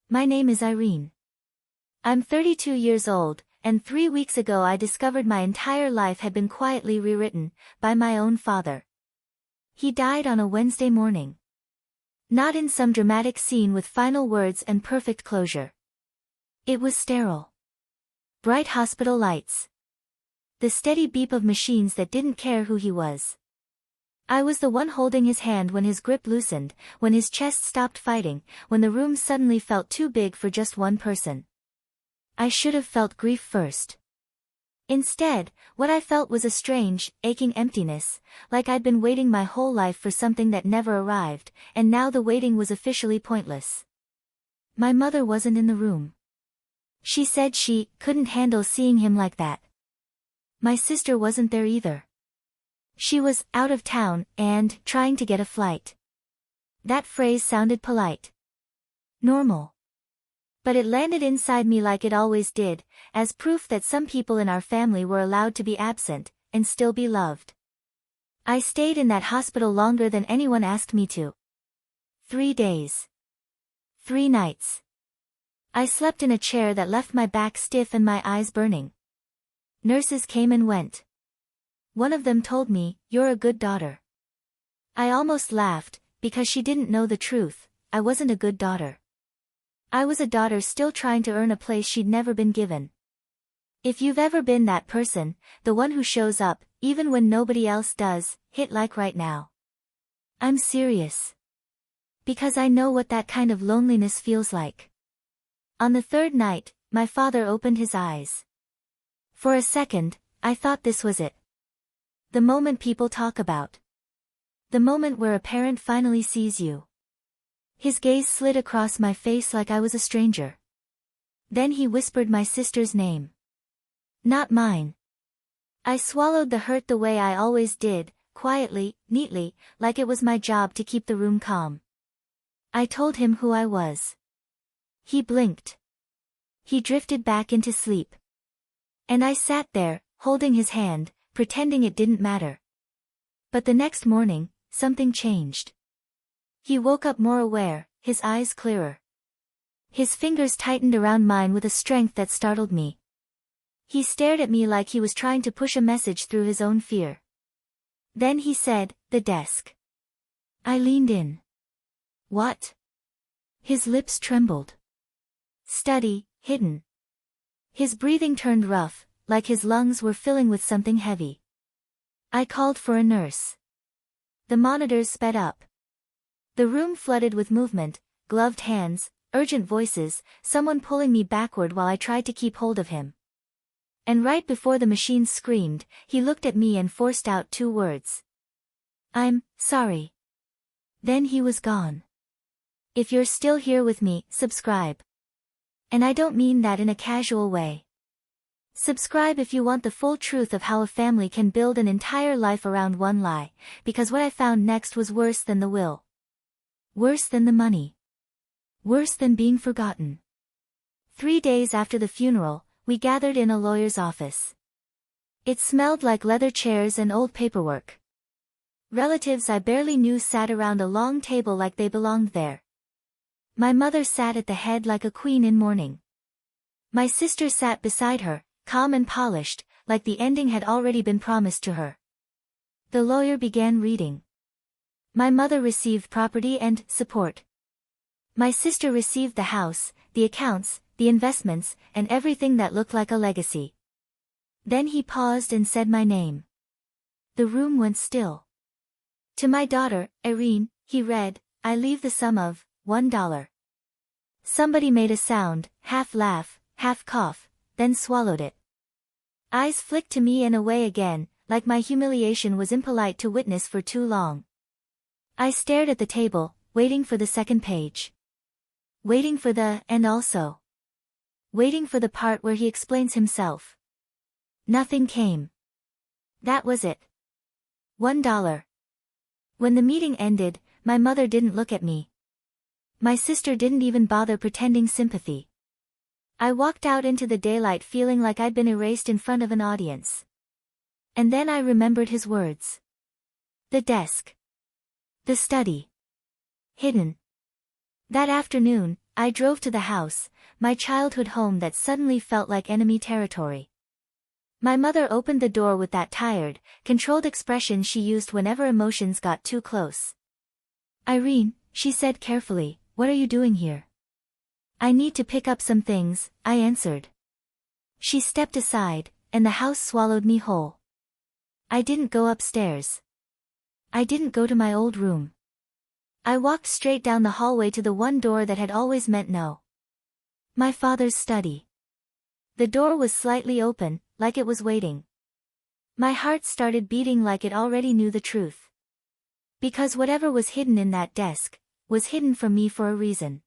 My name is Irene. I'm 32 years old, and 3 weeks ago I discovered my entire life had been quietly rewritten, by my own father. He died on a Wednesday morning. Not in some dramatic scene with final words and perfect closure. It was sterile. Bright hospital lights. The steady beep of machines that didn't care who he was. I was the one holding his hand when his grip loosened, when his chest stopped fighting, when the room suddenly felt too big for just one person. I should have felt grief first. Instead, what I felt was a strange, aching emptiness, like I'd been waiting my whole life for something that never arrived, and now the waiting was officially pointless. My mother wasn't in the room. She said she couldn't handle seeing him like that. My sister wasn't there either. She was out of town and trying to get a flight. That phrase sounded polite. Normal. But it landed inside me like it always did, as proof that some people in our family were allowed to be absent, and still be loved. I stayed in that hospital longer than anyone asked me to. 3 days. 3 nights. I slept in a chair that left my back stiff and my eyes burning. Nurses came and went. One of them told me, "You're a good daughter." I almost laughed, because she didn't know the truth. I wasn't a good daughter. I was a daughter still trying to earn a place she'd never been given. If you've ever been that person, the one who shows up, even when nobody else does, hit like right now. I'm serious. Because I know what that kind of loneliness feels like. On the 3rd night, my father opened his eyes. For a second, I thought this was it. The moment people talk about. The moment where a parent finally sees you. His gaze slid across my face like I was a stranger. Then he whispered my sister's name. Not mine. I swallowed the hurt the way I always did, quietly, neatly, like it was my job to keep the room calm. I told him who I was. He blinked. He drifted back into sleep. And I sat there, holding his hand, pretending it didn't matter. But the next morning, something changed. He woke up more aware, his eyes clearer. His fingers tightened around mine with a strength that startled me. He stared at me like he was trying to push a message through his own fear. Then he said, "The desk." I leaned in. What? His lips trembled. Study, hidden. His breathing turned rough, like his lungs were filling with something heavy. I called for a nurse. The monitors sped up. The room flooded with movement, gloved hands, urgent voices, someone pulling me backward while I tried to keep hold of him. And right before the machines screamed, he looked at me and forced out 2 words. "I'm sorry." Then he was gone. If you're still here with me, subscribe. And I don't mean that in a casual way. Subscribe if you want the full truth of how a family can build an entire life around one lie, because what I found next was worse than the will. Worse than the money. Worse than being forgotten. 3 days after the funeral, we gathered in a lawyer's office. It smelled like leather chairs and old paperwork. Relatives I barely knew sat around a long table like they belonged there. My mother sat at the head like a queen in mourning. My sister sat beside her, calm and polished, like the ending had already been promised to her. The lawyer began reading. My mother received property and support. My sister received the house, the accounts, the investments, and everything that looked like a legacy. Then he paused and said my name. The room went still. To my daughter, Irene, he read, "I leave the sum of $1. Somebody made a sound, half laugh, half cough, then swallowed it. Eyes flicked to me and away again, like my humiliation was impolite to witness for too long. I stared at the table, waiting for the second page. Waiting for the "and also." Waiting for the part where he explains himself. Nothing came. That was it. $1. When the meeting ended, my mother didn't look at me. My sister didn't even bother pretending sympathy. I walked out into the daylight feeling like I'd been erased in front of an audience. And then I remembered his words. The desk. The study. Hidden. That afternoon, I drove to the house, my childhood home that suddenly felt like enemy territory. My mother opened the door with that tired, controlled expression she used whenever emotions got too close. "Irene," she said carefully, "what are you doing here?" "I need to pick up some things," I answered. She stepped aside, and the house swallowed me whole. I didn't go upstairs. I didn't go to my old room. I walked straight down the hallway to the one door that had always meant no. My father's study. The door was slightly open, like it was waiting. My heart started beating like it already knew the truth. Because whatever was hidden in that desk, was hidden from me for a reason.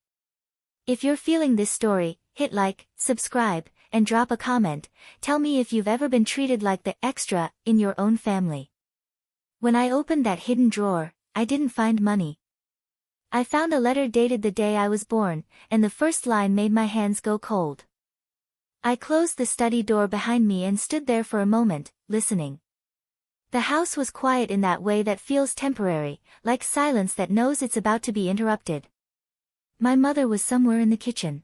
If you're feeling this story, hit like, subscribe, and drop a comment. Tell me if you've ever been treated like the extra in your own family. When I opened that hidden drawer, I didn't find money. I found a letter dated the day I was born, and the first line made my hands go cold. I closed the study door behind me and stood there for a moment, listening. The house was quiet in that way that feels temporary, like silence that knows it's about to be interrupted. My mother was somewhere in the kitchen.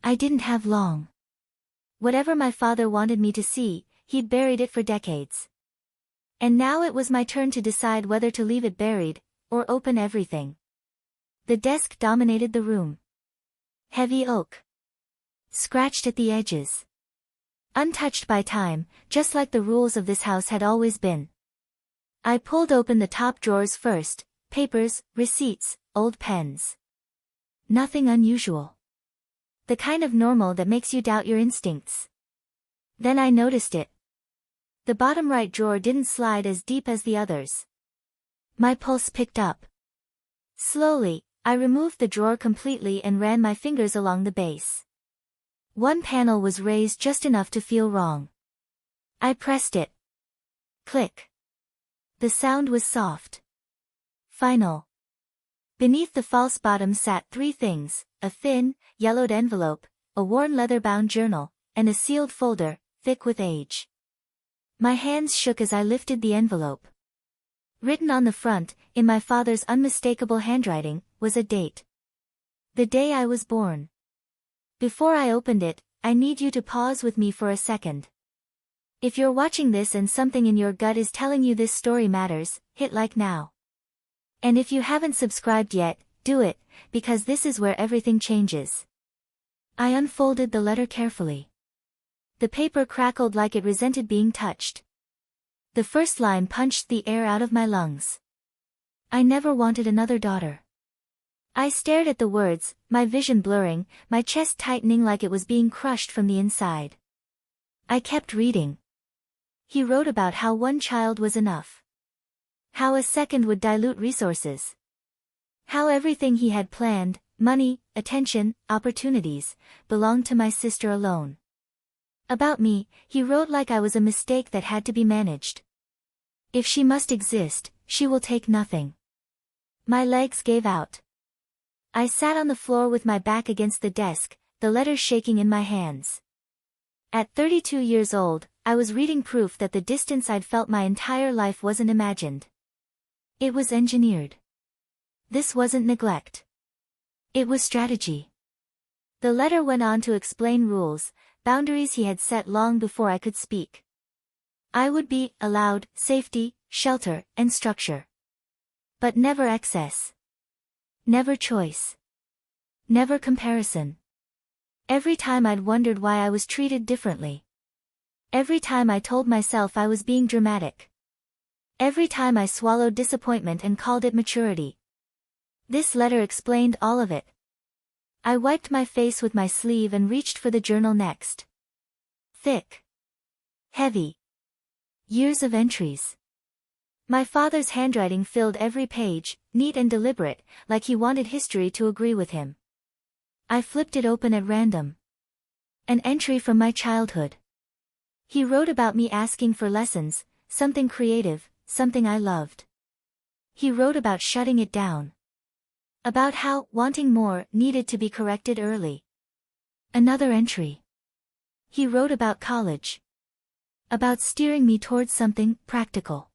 I didn't have long. Whatever my father wanted me to see, he'd buried it for decades. And now it was my turn to decide whether to leave it buried, or open everything. The desk dominated the room. Heavy oak. Scratched at the edges. Untouched by time, just like the rules of this house had always been. I pulled open the top drawers first, papers, receipts, old pens. Nothing unusual. The kind of normal that makes you doubt your instincts. Then I noticed it. The bottom right drawer didn't slide as deep as the others. My pulse picked up. Slowly, I removed the drawer completely and ran my fingers along the base. One panel was raised just enough to feel wrong. I pressed it. Click. The sound was soft. Final. Beneath the false bottom sat three things: a thin, yellowed envelope, a worn leather-bound journal, and a sealed folder, thick with age. My hands shook as I lifted the envelope. Written on the front, in my father's unmistakable handwriting, was a date. The day I was born. Before I opened it, I need you to pause with me for a second. If you're watching this and something in your gut is telling you this story matters, hit like now. And if you haven't subscribed yet, do it, because this is where everything changes. I unfolded the letter carefully. The paper crackled like it resented being touched. The first line punched the air out of my lungs. I never wanted another daughter. I stared at the words, my vision blurring, my chest tightening like it was being crushed from the inside. I kept reading. He wrote about how one child was enough. How a second would dilute resources. How everything he had planned, money, attention, opportunities, belonged to my sister alone. About me, he wrote like I was a mistake that had to be managed. If she must exist, she will take nothing. My legs gave out. I sat on the floor with my back against the desk, the letters shaking in my hands. At 32 years old, I was reading proof that the distance I'd felt my entire life wasn't imagined. It was engineered. This wasn't neglect. It was strategy. The letter went on to explain rules, boundaries he had set long before I could speak. I would be allowed safety, shelter, and structure. But never excess. Never choice. Never comparison. Every time I'd wondered why I was treated differently. Every time I told myself I was being dramatic. Every time I swallowed disappointment and called it maturity. This letter explained all of it. I wiped my face with my sleeve and reached for the journal next. Thick. Heavy. Years of entries. My father's handwriting filled every page, neat and deliberate, like he wanted history to agree with him. I flipped it open at random. An entry from my childhood. He wrote about me asking for lessons, something creative, something I loved. He wrote about shutting it down. About how wanting more needed to be corrected early. Another entry. He wrote about college. About steering me towards something practical.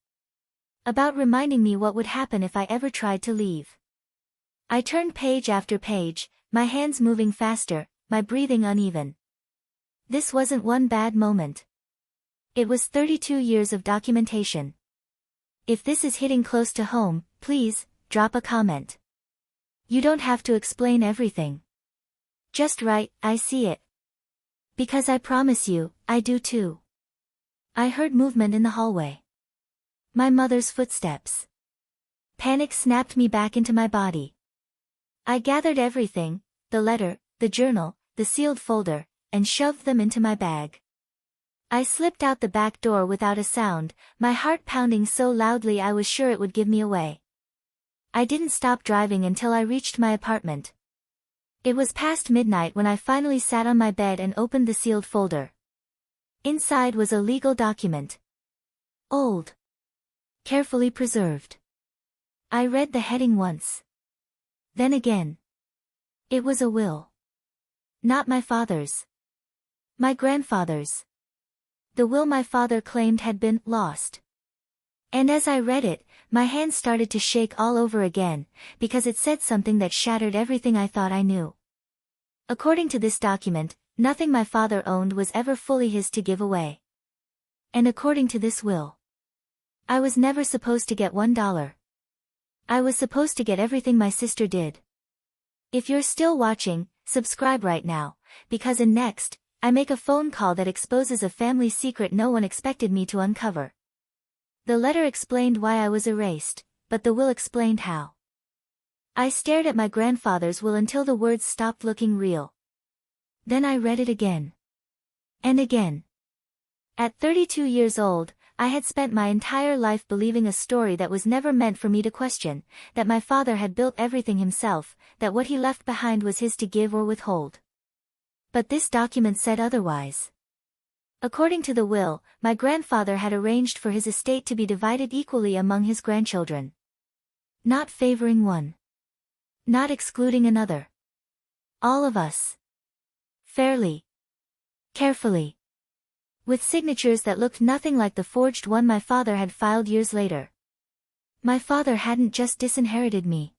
About reminding me what would happen if I ever tried to leave. I turned page after page, My hands moving faster, my breathing uneven. This wasn't one bad moment. It was 32 years of documentation. If this is hitting close to home, please, drop a comment. You don't have to explain everything. Just write, I see it. Because I promise you, I do too. I heard movement in the hallway. My mother's footsteps. Panic snapped me back into my body. I gathered everything, the letter, the journal, the sealed folder, and shoved them into my bag. I slipped out the back door without a sound, my heart pounding so loudly I was sure it would give me away. I didn't stop driving until I reached my apartment. It was past midnight when I finally sat on my bed and opened the sealed folder. Inside was a legal document. Old. Carefully preserved. I read the heading once. Then again. It was a will. Not my father's. My grandfather's. The will my father claimed had been lost. And as I read it, my hands started to shake all over again, because it said something that shattered everything I thought I knew. According to this document, nothing my father owned was ever fully his to give away. And according to this will, I was never supposed to get $1. I was supposed to get everything my sister did. If you're still watching, subscribe right now, because in next, I make a phone call that exposes a family secret no one expected me to uncover. The letter explained why I was erased, but the will explained how. I stared at my grandfather's will until the words stopped looking real. Then I read it again. And again. At 32 years old, I had spent my entire life believing a story that was never meant for me to question, that my father had built everything himself, that what he left behind was his to give or withhold. But this document said otherwise. According to the will, my grandfather had arranged for his estate to be divided equally among his grandchildren. Not favoring one. Not excluding another. All of us. Fairly. Carefully. With signatures that looked nothing like the forged one my father had filed years later. My father hadn't just disinherited me.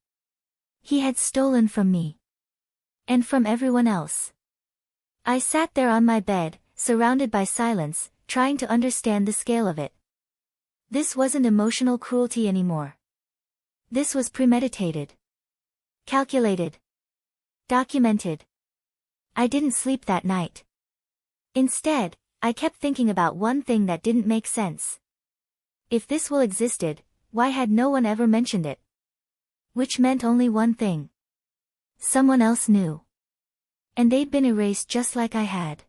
He had stolen from me. And from everyone else. I sat there on my bed, surrounded by silence, trying to understand the scale of it. This wasn't emotional cruelty anymore. This was premeditated. Calculated. Documented. I didn't sleep that night. Instead, I kept thinking about one thing that didn't make sense. If this will existed, why had no one ever mentioned it? Which meant only one thing. Someone else knew. And they'd been erased just like I had.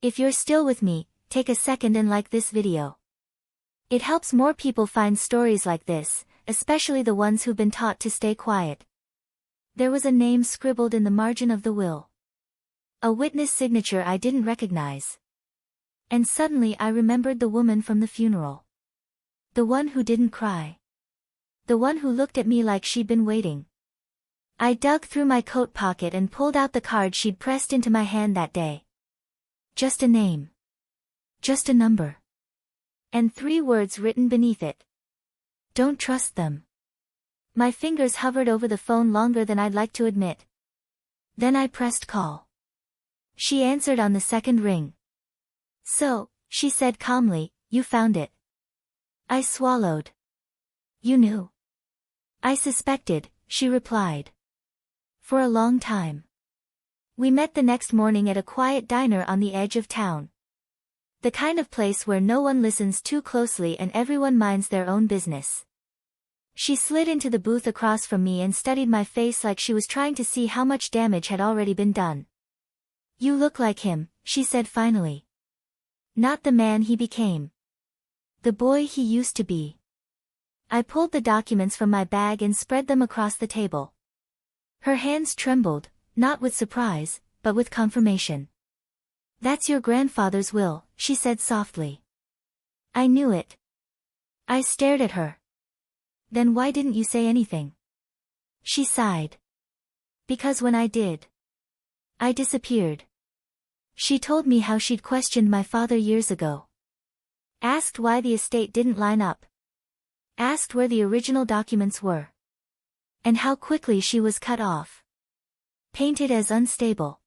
If you're still with me, take a second and like this video. It helps more people find stories like this, especially the ones who've been taught to stay quiet. There was a name scribbled in the margin of the will. A witness signature I didn't recognize. And suddenly I remembered the woman from the funeral. The one who didn't cry. The one who looked at me like she'd been waiting. I dug through my coat pocket and pulled out the card she'd pressed into my hand that day. Just a name. Just a number. And 3 words written beneath it. Don't trust them. My fingers hovered over the phone longer than I'd like to admit. Then I pressed call. She answered on the second ring. So, she said calmly, you found it. I swallowed. You knew. I suspected, she replied. For a long time. We met the next morning at a quiet diner on the edge of town. The kind of place where no one listens too closely and everyone minds their own business. She slid into the booth across from me and studied my face like she was trying to see how much damage had already been done. You look like him, she said finally. Not the man he became. The boy he used to be. I pulled the documents from my bag and spread them across the table. Her hands trembled, not with surprise, but with confirmation. That's your grandfather's will, she said softly. I knew it. I stared at her. Then why didn't you say anything? She sighed. Because when I did, I disappeared. She told me how she'd questioned my father years ago. Asked why the estate didn't line up. Asked where the original documents were. And how quickly she was cut off. Painted as unstable.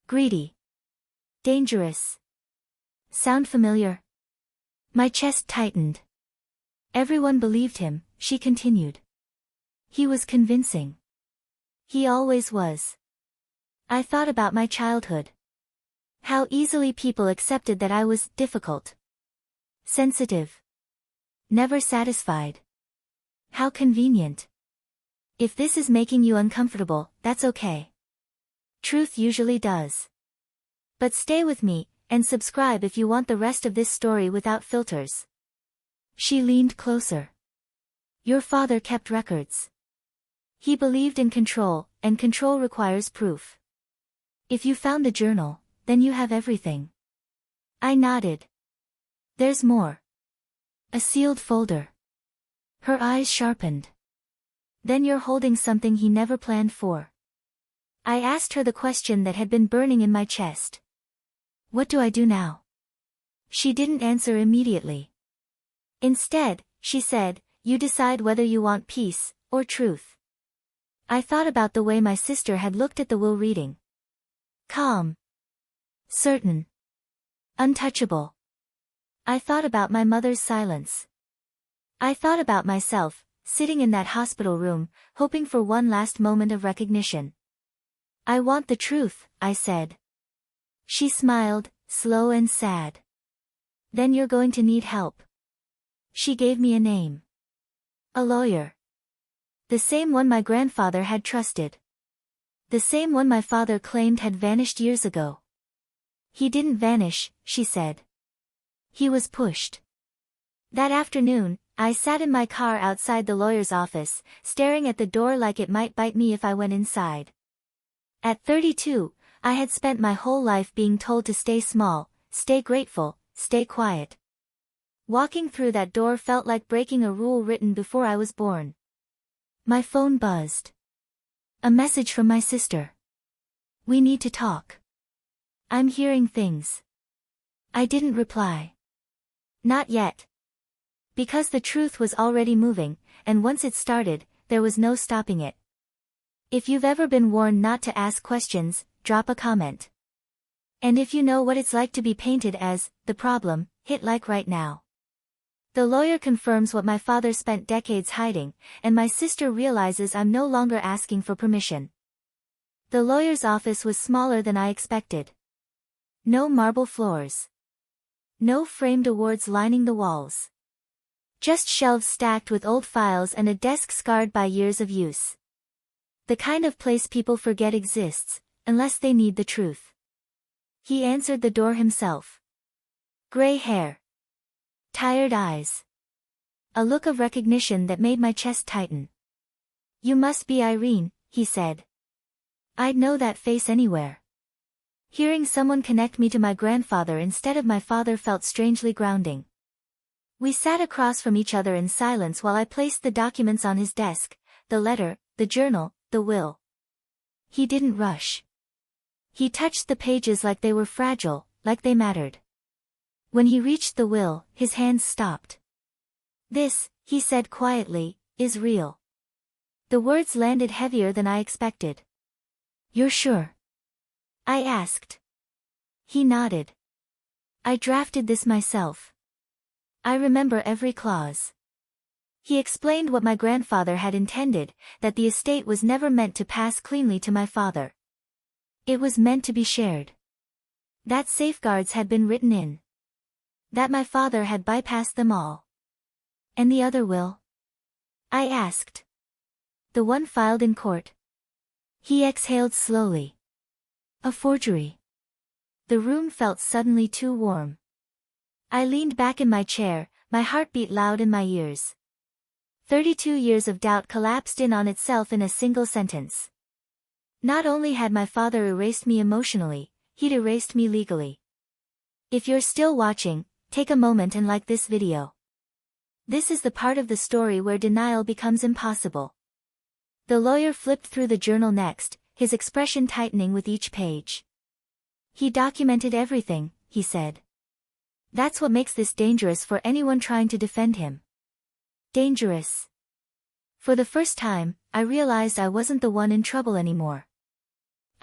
Greedy. Dangerous. Sound familiar? My chest tightened. Everyone believed him, she continued. He was convincing. He always was. I thought about my childhood. How easily people accepted that I was difficult. Sensitive. Never satisfied. How convenient. If this is making you uncomfortable, that's okay. Truth usually does. But stay with me, and subscribe if you want the rest of this story without filters. She leaned closer. Your father kept records. He believed in control, and control requires proof. If you found the journal, then you have everything. I nodded. There's more. A sealed folder. Her eyes sharpened. Then you're holding something he never planned for. I asked her the question that had been burning in my chest. What do I do now? She didn't answer immediately. Instead, she said, you decide whether you want peace, or truth. I thought about the way my sister had looked at the will reading. Calm. Certain. Untouchable. I thought about my mother's silence. I thought about myself, sitting in that hospital room, hoping for one last moment of recognition. I want the truth, I said. She smiled, slow and sad. Then you're going to need help. She gave me a name. A lawyer. The same one my grandfather had trusted. The same one my father claimed had vanished years ago. He didn't vanish, she said. He was pushed. That afternoon, I sat in my car outside the lawyer's office, staring at the door like it might bite me if I went inside. At 32, I had spent my whole life being told to stay small, stay grateful, stay quiet. Walking through that door felt like breaking a rule written before I was born. My phone buzzed. A message from my sister. We need to talk. I'm hearing things. I didn't reply. Not yet. Because the truth was already moving, and once it started, there was no stopping it. If you've ever been warned not to ask questions, drop a comment. And if you know what it's like to be painted as the problem, hit like right now. The lawyer confirms what my father spent decades hiding, and my sister realizes I'm no longer asking for permission. The lawyer's office was smaller than I expected. No marble floors. No framed awards lining the walls. Just shelves stacked with old files and a desk scarred by years of use. The kind of place people forget exists, unless they need the truth. He answered the door himself. Gray hair. Tired eyes. A look of recognition that made my chest tighten. You must be Irene, he said. I'd know that face anywhere. Hearing someone connect me to my grandfather instead of my father felt strangely grounding. We sat across from each other in silence while I placed the documents on his desk, the letter, the journal, the will. He didn't rush. He touched the pages like they were fragile, like they mattered. When he reached the will, his hands stopped. This, he said quietly, is real. The words landed heavier than I expected. You're sure? I asked. He nodded. I drafted this myself. I remember every clause. He explained what my grandfather had intended, that the estate was never meant to pass cleanly to my father. It was meant to be shared. That safeguards had been written in. That my father had bypassed them all. And the other will? I asked. The one filed in court. He exhaled slowly. A forgery. The room felt suddenly too warm. I leaned back in my chair, my heart beat loud in my ears. 32 years of doubt collapsed in on itself in a single sentence. Not only had my father erased me emotionally, he'd erased me legally. If you're still watching, take a moment and like this video. This is the part of the story where denial becomes impossible. The lawyer flipped through the journal next, his expression tightening with each page. He documented everything, he said. That's what makes this dangerous for anyone trying to defend him. Dangerous. For the first time, I realized I wasn't the one in trouble anymore.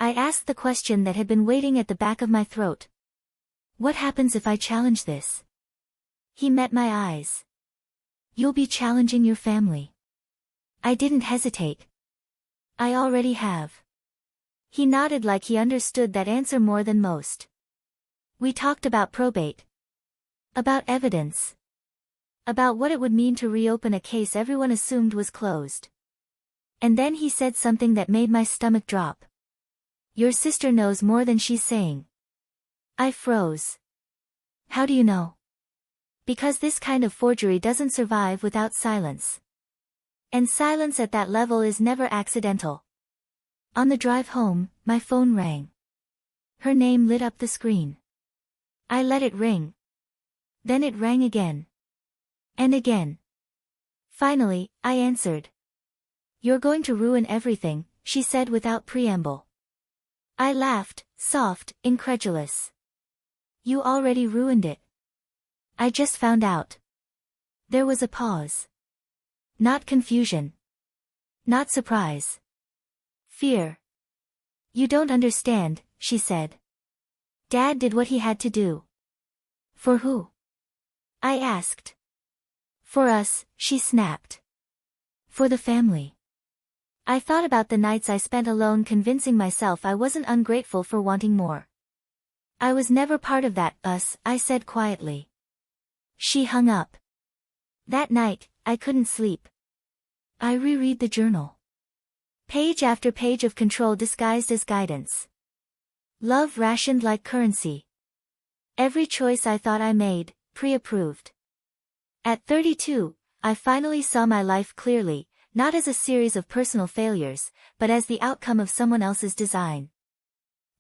I asked the question that had been waiting at the back of my throat. What happens if I challenge this? He met my eyes. You'll be challenging your family. I didn't hesitate. I already have. He nodded like he understood that answer more than most. We talked about probate. About evidence. About what it would mean to reopen a case everyone assumed was closed. And then he said something that made my stomach drop. Your sister knows more than she's saying. I froze. How do you know? Because this kind of forgery doesn't survive without silence. And silence at that level is never accidental. On the drive home, my phone rang. Her name lit up the screen. I let it ring. Then it rang again. And again. Finally, I answered. You're going to ruin everything, she said without preamble. I laughed, soft, incredulous. You already ruined it. I just found out. There was a pause. Not confusion. Not surprise. Fear. You don't understand, she said. Dad did what he had to do. For who? I asked. For us, she snapped. For the family. I thought about the nights I spent alone convincing myself I wasn't ungrateful for wanting more. I was never part of that us, I said quietly. She hung up. That night, I couldn't sleep. I reread the journal. Page after page of control disguised as guidance. Love rationed like currency. Every choice I thought I made, pre-approved. At 32, I finally saw my life clearly, not as a series of personal failures, but as the outcome of someone else's design.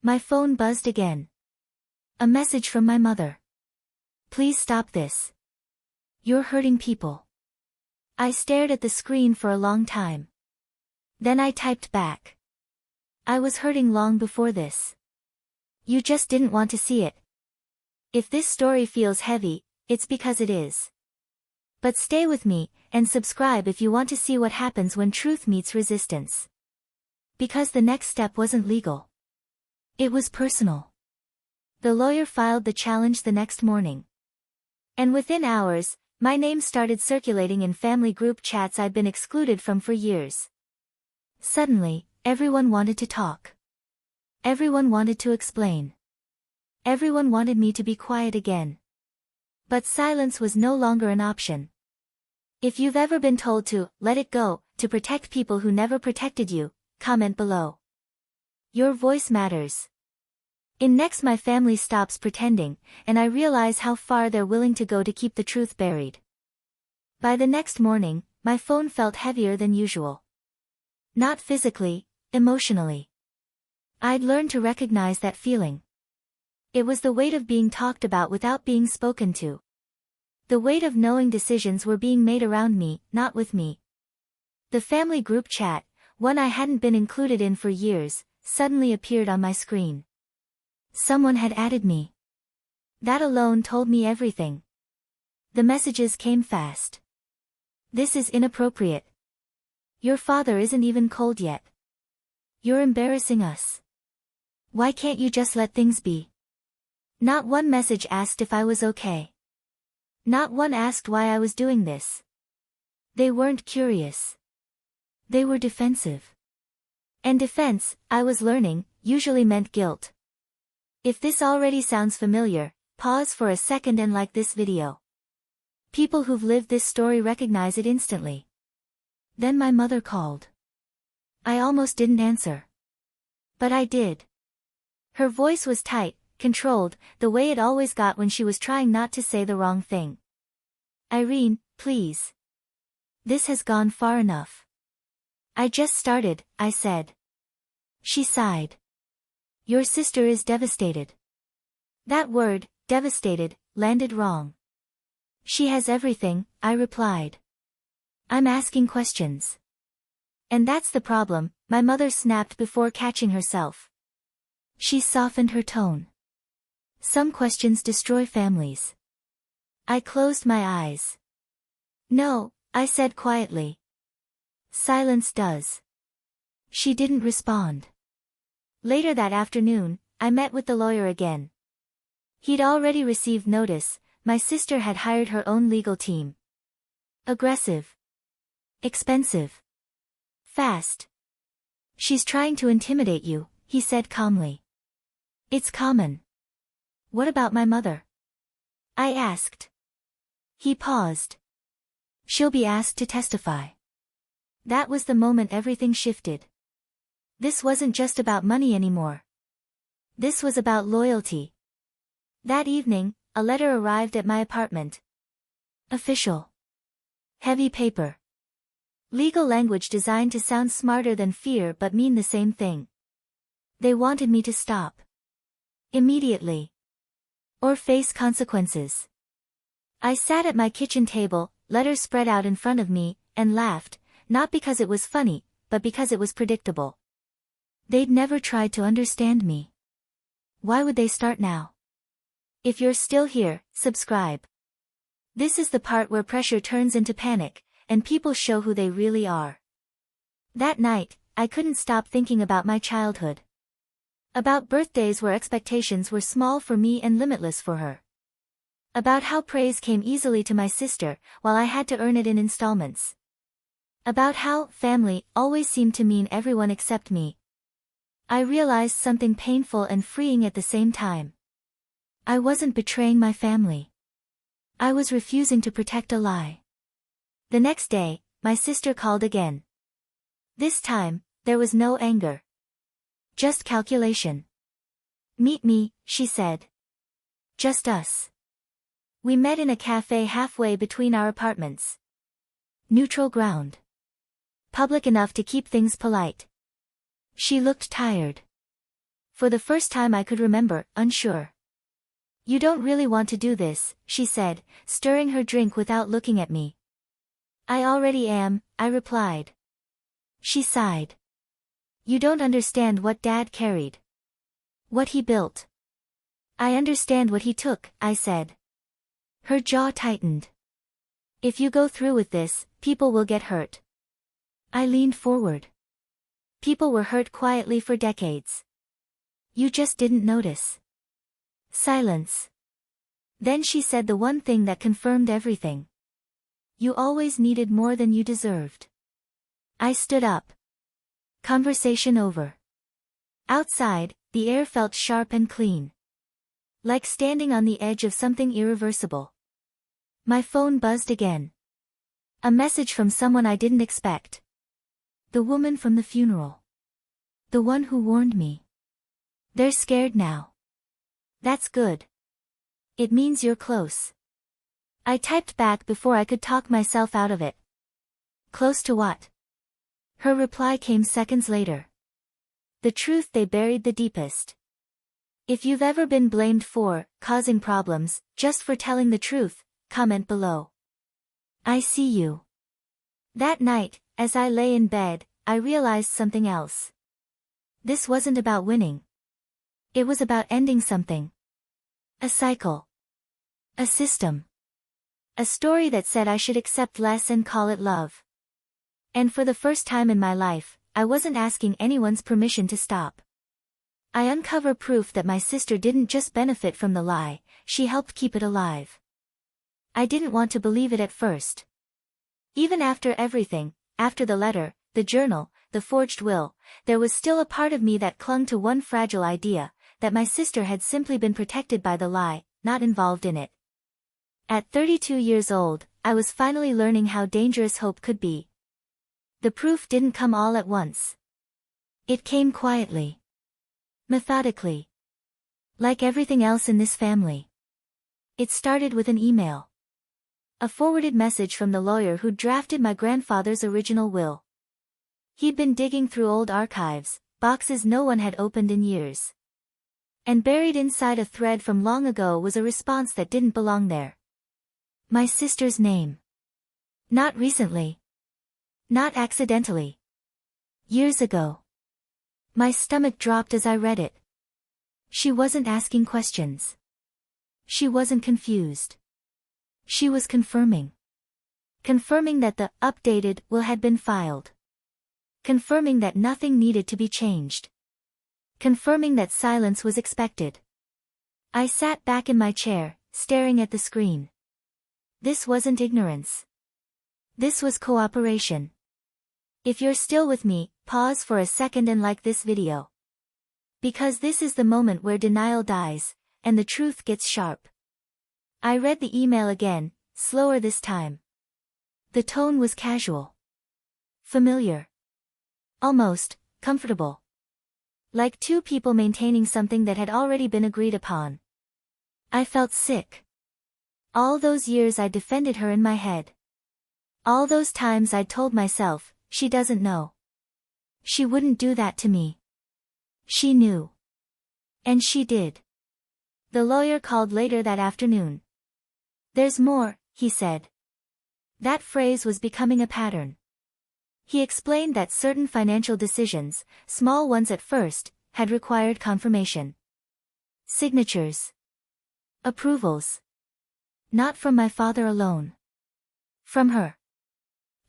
My phone buzzed again. A message from my mother. Please stop this. You're hurting people. I stared at the screen for a long time. Then I typed back. I was hurting long before this. You just didn't want to see it. If this story feels heavy, it's because it is. But stay with me, and subscribe if you want to see what happens when truth meets resistance. Because the next step wasn't legal. It was personal. The lawyer filed the challenge the next morning. And within hours, my name started circulating in family group chats I'd been excluded from for years. Suddenly, everyone wanted to talk. Everyone wanted to explain. Everyone wanted me to be quiet again. But silence was no longer an option. If you've ever been told to let it go, to protect people who never protected you, comment below. Your voice matters. In next my family stops pretending, and I realize how far they're willing to go to keep the truth buried. By the next morning, my phone felt heavier than usual. Not physically, emotionally. I'd learned to recognize that feeling. It was the weight of being talked about without being spoken to. The weight of knowing decisions were being made around me, not with me. The family group chat, one I hadn't been included in for years, suddenly appeared on my screen. Someone had added me. That alone told me everything. The messages came fast. This is inappropriate. Your father isn't even cold yet. You're embarrassing us. Why can't you just let things be? Not one message asked if I was okay. Not one asked why I was doing this. They weren't curious. They were defensive. And defense, I was learning, usually meant guilt. If this already sounds familiar, pause for a second and like this video. People who've lived this story recognize it instantly. Then my mother called. I almost didn't answer. But I did. Her voice was tight, controlled, the way it always got when she was trying not to say the wrong thing. Irene, please. This has gone far enough. I just started, I said. She sighed. Your sister is devastated. That word, devastated, landed wrong. She has everything, I replied. I'm asking questions. And that's the problem, my mother snapped before catching herself. She softened her tone. Some questions destroy families. I closed my eyes. No, I said quietly. Silence does. She didn't respond. Later that afternoon, I met with the lawyer again. He'd already received notice. My sister had hired her own legal team. Aggressive. Expensive. Fast. She's trying to intimidate you, he said calmly. It's common. What about my mother? I asked. He paused. She'll be asked to testify. That was the moment everything shifted. This wasn't just about money anymore. This was about loyalty. That evening, a letter arrived at my apartment. Official. Heavy paper. Legal language designed to sound smarter than fear but mean the same thing. They wanted me to stop. Immediately. Or face consequences. I sat at my kitchen table, letters spread out in front of me, and laughed, not because it was funny, but because it was predictable. They'd never tried to understand me. Why would they start now? If you're still here, subscribe. This is the part where pressure turns into panic, and people show who they really are. That night, I couldn't stop thinking about my childhood. About birthdays where expectations were small for me and limitless for her. About how praise came easily to my sister, while I had to earn it in installments. About how family always seemed to mean everyone except me. I realized something painful and freeing at the same time. I wasn't betraying my family. I was refusing to protect a lie. The next day, my sister called again. This time, there was no anger. Just calculation. Meet me, she said. Just us. We met in a cafe halfway between our apartments. Neutral ground. Public enough to keep things polite. She looked tired. For the first time I could remember, unsure. You don't really want to do this, she said, stirring her drink without looking at me. I already am, I replied. She sighed. You don't understand what Dad carried. What he built. I understand what he took, I said. Her jaw tightened. If you go through with this, people will get hurt. I leaned forward. People were hurt quietly for decades. You just didn't notice. Silence. Then she said the one thing that confirmed everything. You always needed more than you deserved. I stood up. Conversation over. Outside, the air felt sharp and clean. Like standing on the edge of something irreversible. My phone buzzed again. A message from someone I didn't expect. The woman from the funeral. The one who warned me. They're scared now. That's good. It means you're close. I typed back before I could talk myself out of it. Close to what? Her reply came seconds later. The truth they buried the deepest. If you've ever been blamed for causing problems, just for telling the truth, comment below. I see you. That night, as I lay in bed, I realized something else. This wasn't about winning. It was about ending something. A cycle. A system. A story that said I should accept less and call it love. And for the first time in my life, I wasn't asking anyone's permission to stop. I uncovered proof that my sister didn't just benefit from the lie, she helped keep it alive. I didn't want to believe it at first. Even after everything, after the letter, the journal, the forged will, there was still a part of me that clung to one fragile idea, that my sister had simply been protected by the lie, not involved in it. At 32 years old, I was finally learning how dangerous hope could be. The proof didn't come all at once. It came quietly. Methodically. Like everything else in this family. It started with an email. A forwarded message from the lawyer who'd drafted my grandfather's original will. He'd been digging through old archives, boxes no one had opened in years. And buried inside a thread from long ago was a response that didn't belong there. My sister's name. Not recently. Not accidentally. Years ago. My stomach dropped as I read it. She wasn't asking questions. She wasn't confused. She was confirming. Confirming that the updated will had been filed. Confirming that nothing needed to be changed. confirming that silence was expected. I sat back in my chair, staring at the screen. This wasn't ignorance. This was cooperation. If you're still with me, pause for a second and like this video. Because this is the moment where denial dies, and the truth gets sharp. I read the email again, slower this time. The tone was casual. Familiar. Almost comfortable. Like two people maintaining something that had already been agreed upon. I felt sick. All those years I defended her in my head. All those times I'd told myself, she doesn't know. She wouldn't do that to me. She knew. And she did. The lawyer called later that afternoon. "There's more," he said. That phrase was becoming a pattern. He explained that certain financial decisions, small ones at first, had required confirmation. Signatures. Approvals. Not from my father alone. From her.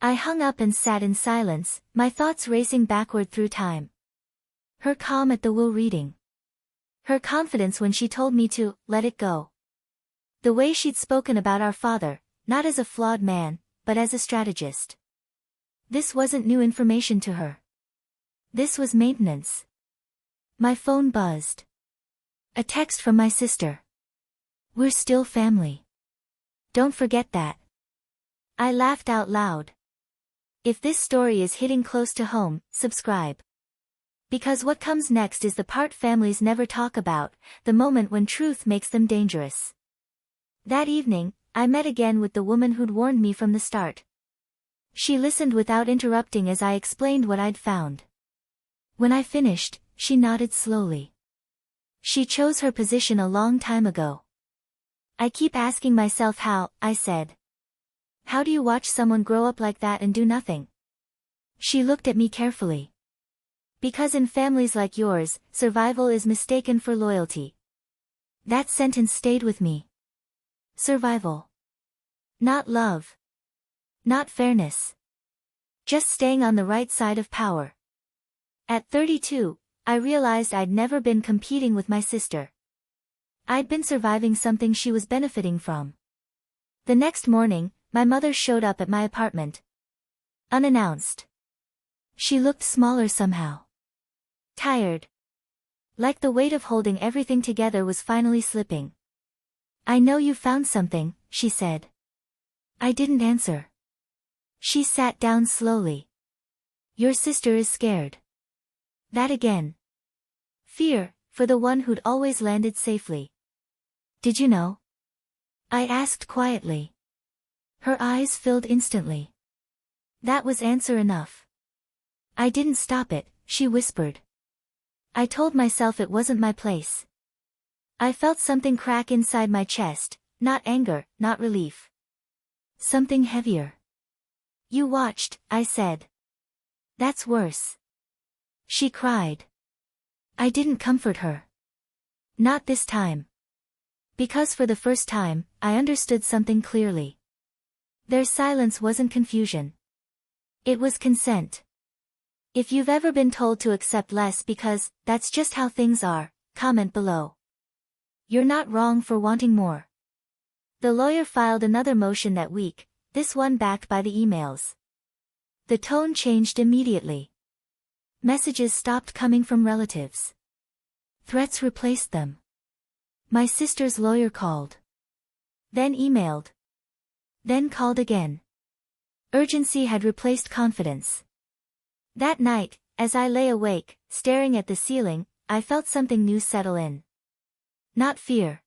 I hung up and sat in silence, my thoughts racing backward through time. Her calm at the will reading. Her confidence when she told me to let it go. The way she'd spoken about our father, not as a flawed man, but as a strategist. This wasn't new information to her. This was maintenance. My phone buzzed. A text from my sister. "We're still family. Don't forget that." I laughed out loud. If this story is hitting close to home, subscribe. Because what comes next is the part families never talk about, the moment when truth makes them dangerous. That evening, I met again with the woman who'd warned me from the start. She listened without interrupting as I explained what I'd found. When I finished, she nodded slowly. She chose her position a long time ago. "I keep asking myself how," I said. "How do you watch someone grow up like that and do nothing?" She looked at me carefully. "Because in families like yours, survival is mistaken for loyalty." That sentence stayed with me. Survival. Not love. Not fairness. Just staying on the right side of power. At 32, I realized I'd never been competing with my sister. I'd been surviving something she was benefiting from. The next morning, my mother showed up at my apartment. Unannounced. She looked smaller somehow. Tired. Like the weight of holding everything together was finally slipping. "I know you found something," she said. I didn't answer. She sat down slowly. "Your sister is scared." That again. Fear, for the one who'd always landed safely. "Did you know?" I asked quietly. Her eyes filled instantly. That was answer enough. "I didn't stop it," she whispered. I told myself it wasn't my place. I felt something crack inside my chest, not anger, not relief. Something heavier. "You watched," I said. "That's worse." She cried. I didn't comfort her. Not this time. Because for the first time, I understood something clearly. Their silence wasn't confusion. It was consent. If you've ever been told to accept less because, that's just how things are, comment below. You're not wrong for wanting more. The lawyer filed another motion that week, this one backed by the emails. The tone changed immediately. Messages stopped coming from relatives. Threats replaced them. My sister's lawyer called. Then emailed. Then called again. Urgency had replaced confidence. That night, as I lay awake, staring at the ceiling, I felt something new settle in. Not fear.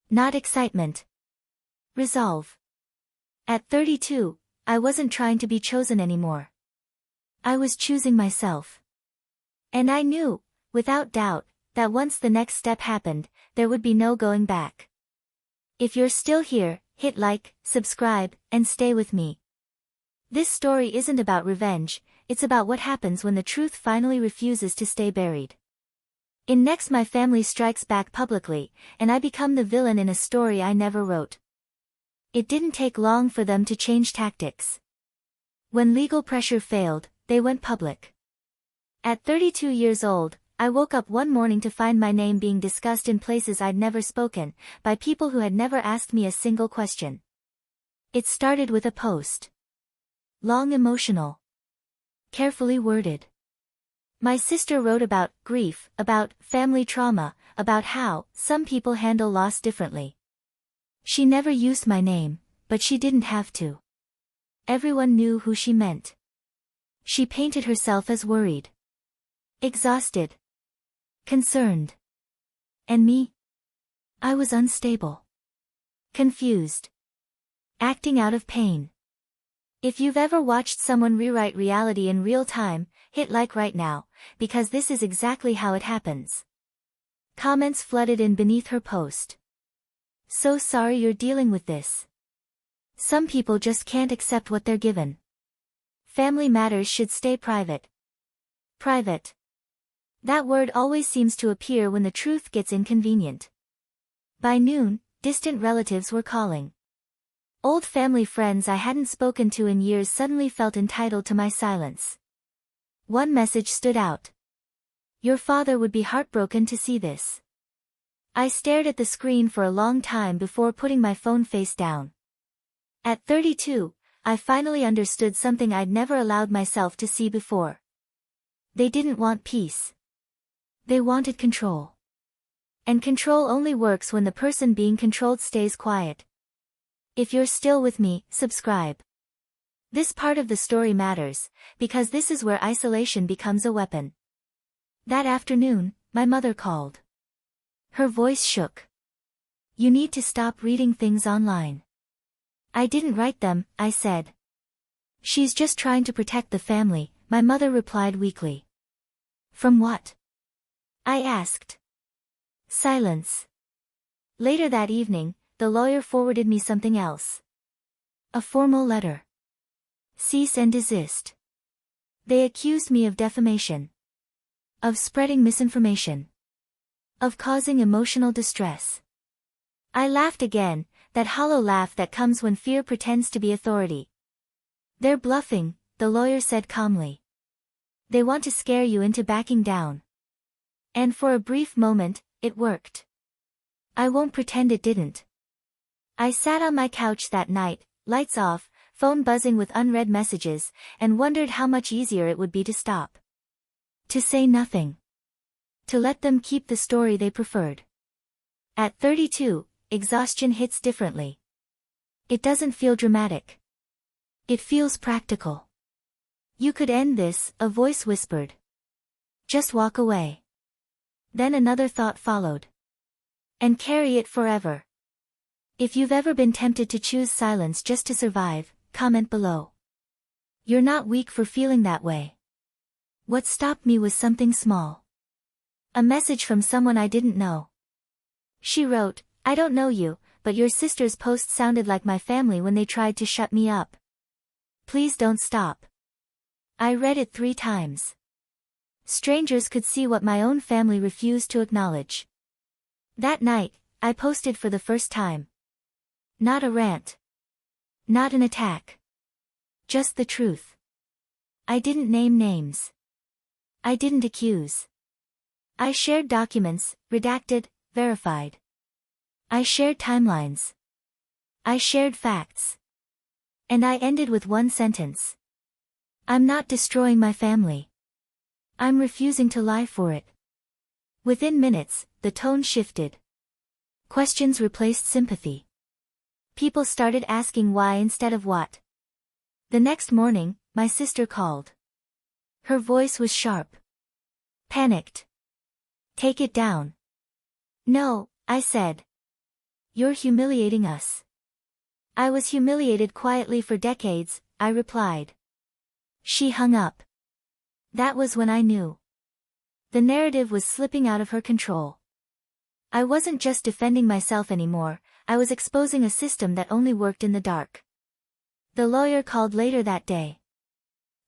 Not excitement. Resolve. At 32, I wasn't trying to be chosen anymore. I was choosing myself. And I knew, without doubt, that once the next step happened, there would be no going back. If you're still here, hit like, subscribe, and stay with me. This story isn't about revenge, it's about what happens when the truth finally refuses to stay buried. In next, my family strikes back publicly, and I become the villain in a story I never wrote. It didn't take long for them to change tactics. When legal pressure failed, they went public. At 32 years old, I woke up one morning to find my name being discussed in places I'd never spoken, by people who had never asked me a single question. It started with a post. Long, emotional. Carefully worded. My sister wrote about grief, about family trauma, about how some people handle loss differently. She never used my name, but she didn't have to. Everyone knew who she meant. She painted herself as worried, exhausted, concerned. And me? I was unstable, confused, acting out of pain. If you've ever watched someone rewrite reality in real time, hit like right now, because this is exactly how it happens. Comments flooded in beneath her post. So sorry you're dealing with this. Some people just can't accept what they're given. Family matters should stay private. Private. That word always seems to appear when the truth gets inconvenient. By noon, distant relatives were calling. Old family friends I hadn't spoken to in years suddenly felt entitled to my silence. One message stood out. Your father would be heartbroken to see this. I stared at the screen for a long time before putting my phone face down. At 32, I finally understood something I'd never allowed myself to see before. They didn't want peace. They wanted control. And control only works when the person being controlled stays quiet. If you're still with me, subscribe. This part of the story matters, because this is where isolation becomes a weapon. That afternoon, my mother called. Her voice shook. You need to stop reading things online. I didn't write them, I said. She's just trying to protect the family, my mother replied weakly. From what? I asked. Silence. Later that evening, the lawyer forwarded me something else. A formal letter. Cease and desist. They accused me of defamation. Of spreading misinformation. Of causing emotional distress. I laughed again, that hollow laugh that comes when fear pretends to be authority. They're bluffing, the lawyer said calmly. They want to scare you into backing down. And for a brief moment, it worked. I won't pretend it didn't. I sat on my couch that night, lights off, phone buzzing with unread messages, and wondered how much easier it would be to stop. To say nothing. To let them keep the story they preferred. At 32, exhaustion hits differently. It doesn't feel dramatic. It feels practical. You could end this, a voice whispered. Just walk away. Then another thought followed. And carry it forever. If you've ever been tempted to choose silence just to survive, comment below. You're not weak for feeling that way. What stopped me was something small. A message from someone I didn't know. She wrote, I don't know you, but your sister's post sounded like my family when they tried to shut me up. Please don't stop. I read it 3 times. Strangers could see what my own family refused to acknowledge. That night, I posted for the first time. Not a rant. Not an attack. Just the truth. I didn't name names. I didn't accuse. I shared documents, redacted, verified. I shared timelines. I shared facts. And I ended with one sentence. I'm not destroying my family. I'm refusing to lie for it. Within minutes, the tone shifted. Questions replaced sympathy. People started asking why instead of what. The next morning, my sister called. Her voice was sharp. Panicked. Take it down. No, I said. You're humiliating us. I was humiliated quietly for decades, I replied. She hung up. That was when I knew. The narrative was slipping out of her control. I wasn't just defending myself anymore, I was exposing a system that only worked in the dark. The lawyer called later that day.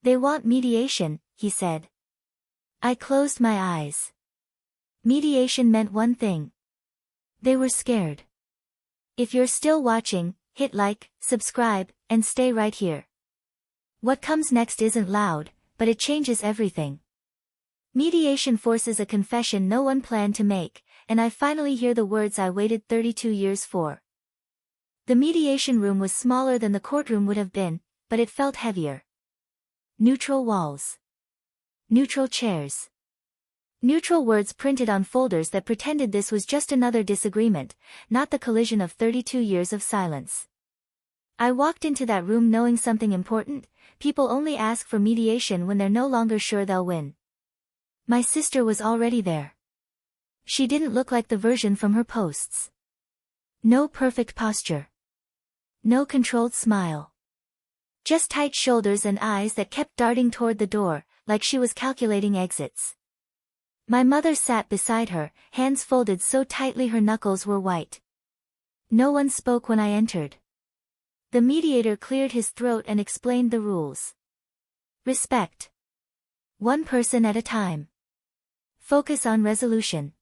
They want mediation, he said. I closed my eyes. Mediation meant one thing. They were scared. If you're still watching, hit like, subscribe, and stay right here. What comes next isn't loud, but it changes everything. Mediation forces a confession no one planned to make, and I finally hear the words I waited 32 years for. The mediation room was smaller than the courtroom would have been, but it felt heavier. Neutral walls. Neutral chairs. Neutral words printed on folders that pretended this was just another disagreement, not the collision of 32 years of silence. I walked into that room knowing something important: people only ask for mediation when they're no longer sure they'll win. My sister was already there. She didn't look like the version from her posts. No perfect posture. No controlled smile. Just tight shoulders and eyes that kept darting toward the door, like she was calculating exits. My mother sat beside her, hands folded so tightly her knuckles were white. No one spoke when I entered. The mediator cleared his throat and explained the rules. Respect. One person at a time. Focus on resolution.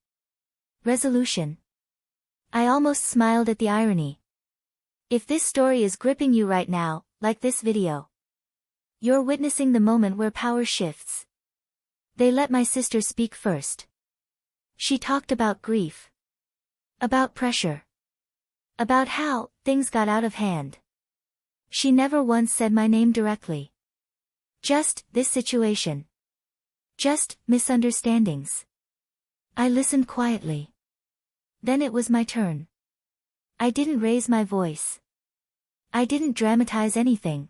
Resolution. I almost smiled at the irony. If this story is gripping you right now, like this video, you're witnessing the moment where power shifts. They let my sister speak first. She talked about grief. About pressure. About how things got out of hand. She never once said my name directly. Just, this situation. Just, misunderstandings. I listened quietly. Then it was my turn. I didn't raise my voice. I didn't dramatize anything.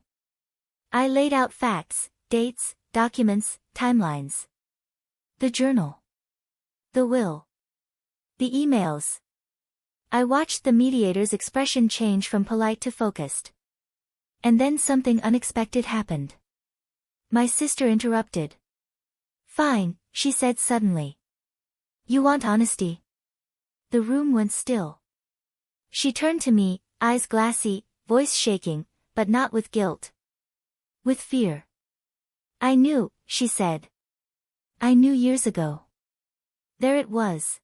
I laid out facts, dates, documents, timelines. The journal. The will. The emails. I watched the mediator's expression change from polite to focused. And then something unexpected happened. My sister interrupted. Fine, she said suddenly. You want honesty? The room went still. She turned to me, eyes glassy, voice shaking, but not with guilt. With fear. I knew, she said. I knew years ago. There it was.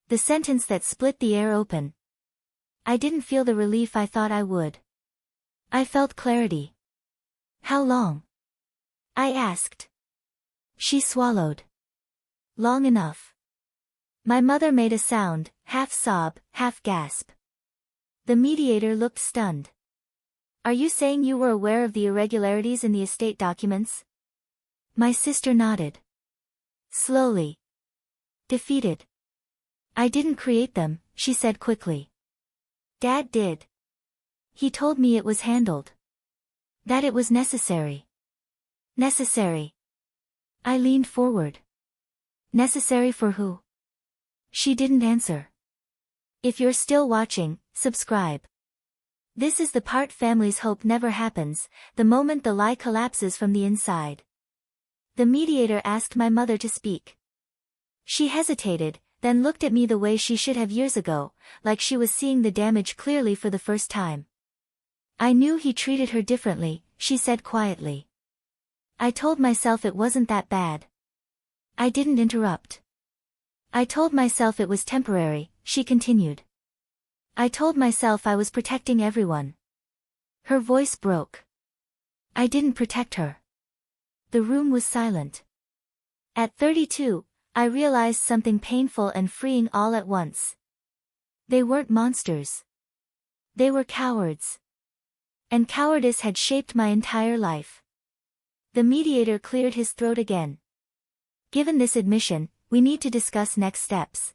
The sentence that split the air open. I didn't feel the relief I thought I would. I felt clarity. How long? I asked. She swallowed. Long enough. My mother made a sound, half sob, half gasp. The mediator looked stunned. Are you saying you were aware of the irregularities in the estate documents? My sister nodded. Slowly. Defeated. I didn't create them, she said quickly. Dad did. He told me it was handled. That it was necessary. Necessary. I leaned forward. Necessary for who? She didn't answer. If you're still watching, subscribe. This is the part families hope never happens, the moment the lie collapses from the inside. The mediator asked my mother to speak. She hesitated, then looked at me the way she should have years ago, like she was seeing the damage clearly for the first time. I knew he treated her differently, she said quietly. I told myself it wasn't that bad. I didn't interrupt. I told myself it was temporary, she continued. I told myself I was protecting everyone. Her voice broke. I didn't protect her. The room was silent. At 32, I realized something painful and freeing all at once. They weren't monsters. They were cowards. And cowardice had shaped my entire life. The mediator cleared his throat again. Given this admission, we need to discuss next steps.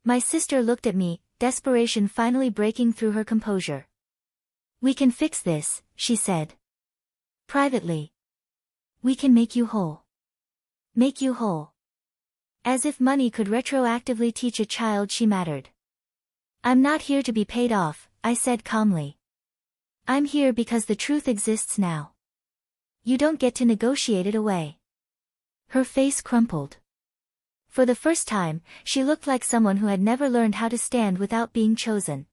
My sister looked at me, desperation finally breaking through her composure. We can fix this, she said. Privately. We can make you whole. Make you whole. As if money could retroactively teach a child she mattered. I'm not here to be paid off, I said calmly. I'm here because the truth exists now. You don't get to negotiate it away. Her face crumpled. For the first time, she looked like someone who had never learned how to stand without being chosen.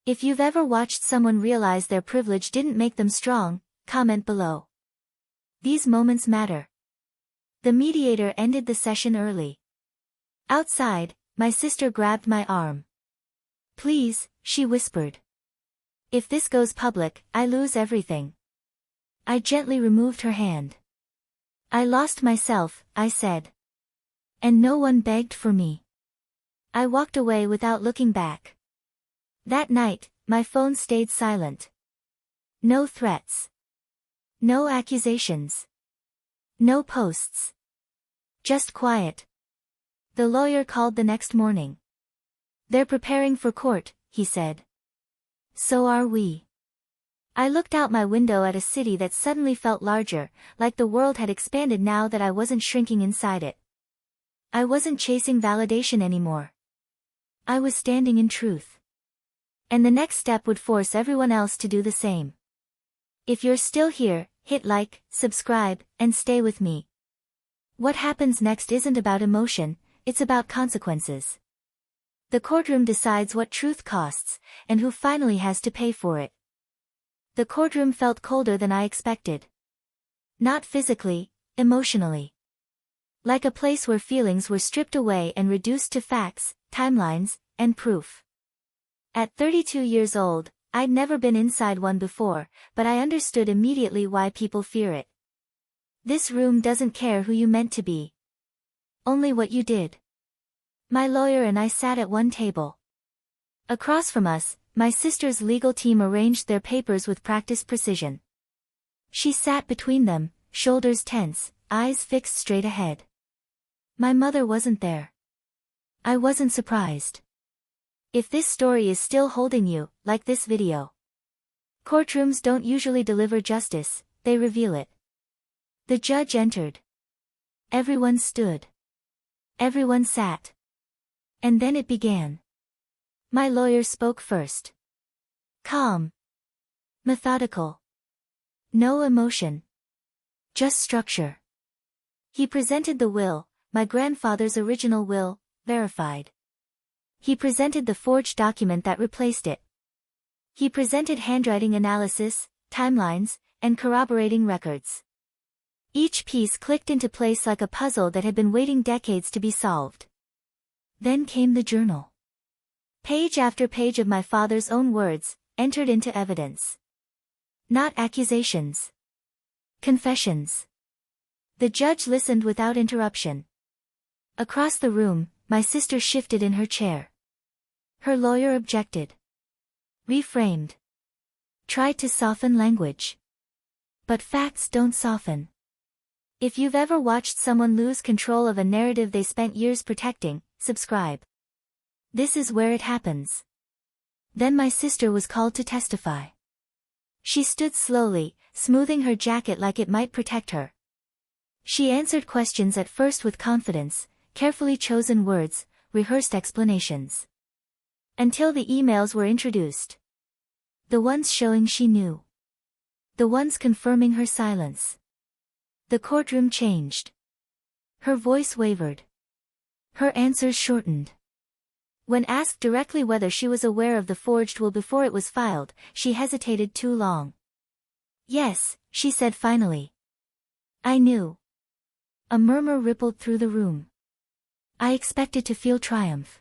If you've ever watched someone realize their privilege didn't make them strong, comment below. These moments matter. The mediator ended the session early. Outside, my sister grabbed my arm. Please, she whispered. If this goes public, I lose everything. I gently removed her hand. I lost myself, I said. And no one begged for me. I walked away without looking back. That night, my phone stayed silent. No threats. No accusations. No posts. Just quiet. The lawyer called the next morning. They're preparing for court, he said. So are we. I looked out my window at a city that suddenly felt larger, like the world had expanded now that I wasn't shrinking inside it. I wasn't chasing validation anymore. I was standing in truth. And the next step would force everyone else to do the same. If you're still here, hit like, subscribe, and stay with me. What happens next isn't about emotion, it's about consequences. The courtroom decides what truth costs, and who finally has to pay for it. The courtroom felt colder than I expected. Not physically, emotionally. Like a place where feelings were stripped away and reduced to facts, timelines, and proof. At 32 years old, I'd never been inside one before, but I understood immediately why people fear it. This room doesn't care who you meant to be. Only what you did. My lawyer and I sat at one table. Across from us, my sister's legal team arranged their papers with practiced precision. She sat between them, shoulders tense, eyes fixed straight ahead. My mother wasn't there. I wasn't surprised. If this story is still holding you, like this video. Courtrooms don't usually deliver justice, they reveal it. The judge entered. Everyone stood. Everyone sat. And then it began. My lawyer spoke first. Calm. Methodical. No emotion. Just structure. He presented the will, my grandfather's original will, verified. He presented the forged document that replaced it. He presented handwriting analysis, timelines, and corroborating records. Each piece clicked into place like a puzzle that had been waiting decades to be solved. Then came the journal. Page after page of my father's own words, entered into evidence. Not accusations. Confessions. The judge listened without interruption. Across the room, my sister shifted in her chair. Her lawyer objected. Reframed. Tried to soften language. But facts don't soften. If you've ever watched someone lose control of a narrative they spent years protecting, subscribe. This is where it happens. Then my sister was called to testify. She stood slowly, smoothing her jacket like it might protect her. She answered questions at first with confidence, carefully chosen words, rehearsed explanations. Until the emails were introduced. The ones showing she knew. The ones confirming her silence. The courtroom changed. Her voice wavered. Her answers shortened. When asked directly whether she was aware of the forged will before it was filed, she hesitated too long. Yes, she said finally. I knew. A murmur rippled through the room. I expected to feel triumph.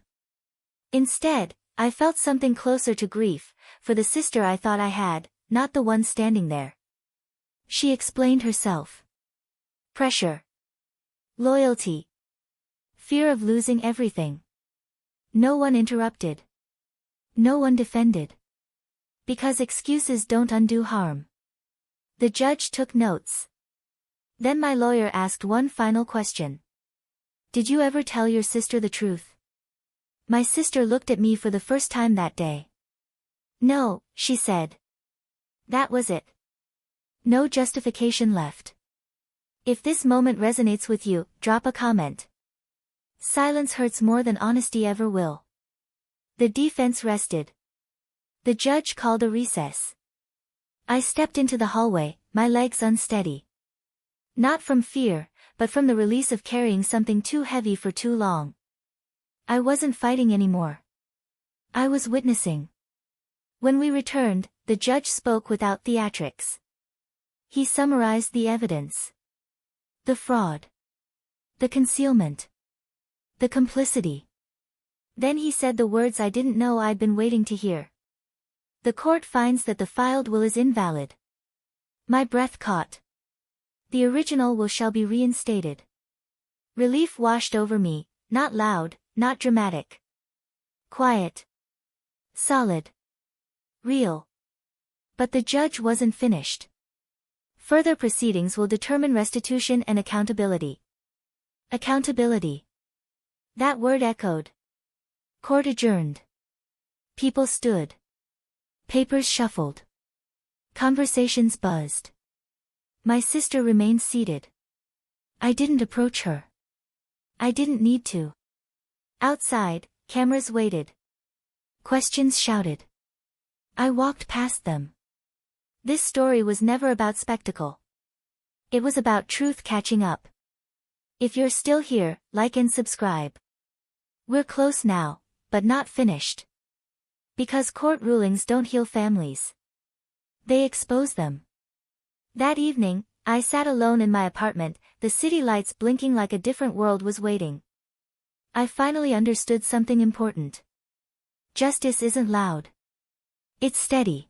Instead, I felt something closer to grief, for the sister I thought I had, not the one standing there. She explained herself. Pressure. Loyalty. Fear of losing everything. No one interrupted. No one defended. Because excuses don't undo harm. The judge took notes. Then my lawyer asked one final question. Did you ever tell your sister the truth? My sister looked at me for the first time that day. No, she said. That was it. No justification left. If this moment resonates with you, drop a comment. Silence hurts more than honesty ever will. The defense rested. The judge called a recess. I stepped into the hallway, my legs unsteady. Not from fear, but from the release of carrying something too heavy for too long. I wasn't fighting anymore. I was witnessing. When we returned, the judge spoke without theatrics. He summarized the evidence. The fraud. The concealment. The complicity. Then he said the words I didn't know I'd been waiting to hear. The court finds that the filed will is invalid. My breath caught. The original will shall be reinstated. Relief washed over me, not loud, not dramatic. Quiet. Solid. Real. But the judge wasn't finished. Further proceedings will determine restitution and accountability. Accountability. That word echoed. Court adjourned. People stood. Papers shuffled. Conversations buzzed. My sister remained seated. I didn't approach her. I didn't need to. Outside, cameras waited. Questions shouted. I walked past them. This story was never about spectacle. It was about truth catching up. If you're still here, like and subscribe. We're close now, but not finished. Because court rulings don't heal families. They expose them. That evening, I sat alone in my apartment, the city lights blinking like a different world was waiting. I finally understood something important. Justice isn't loud. It's steady.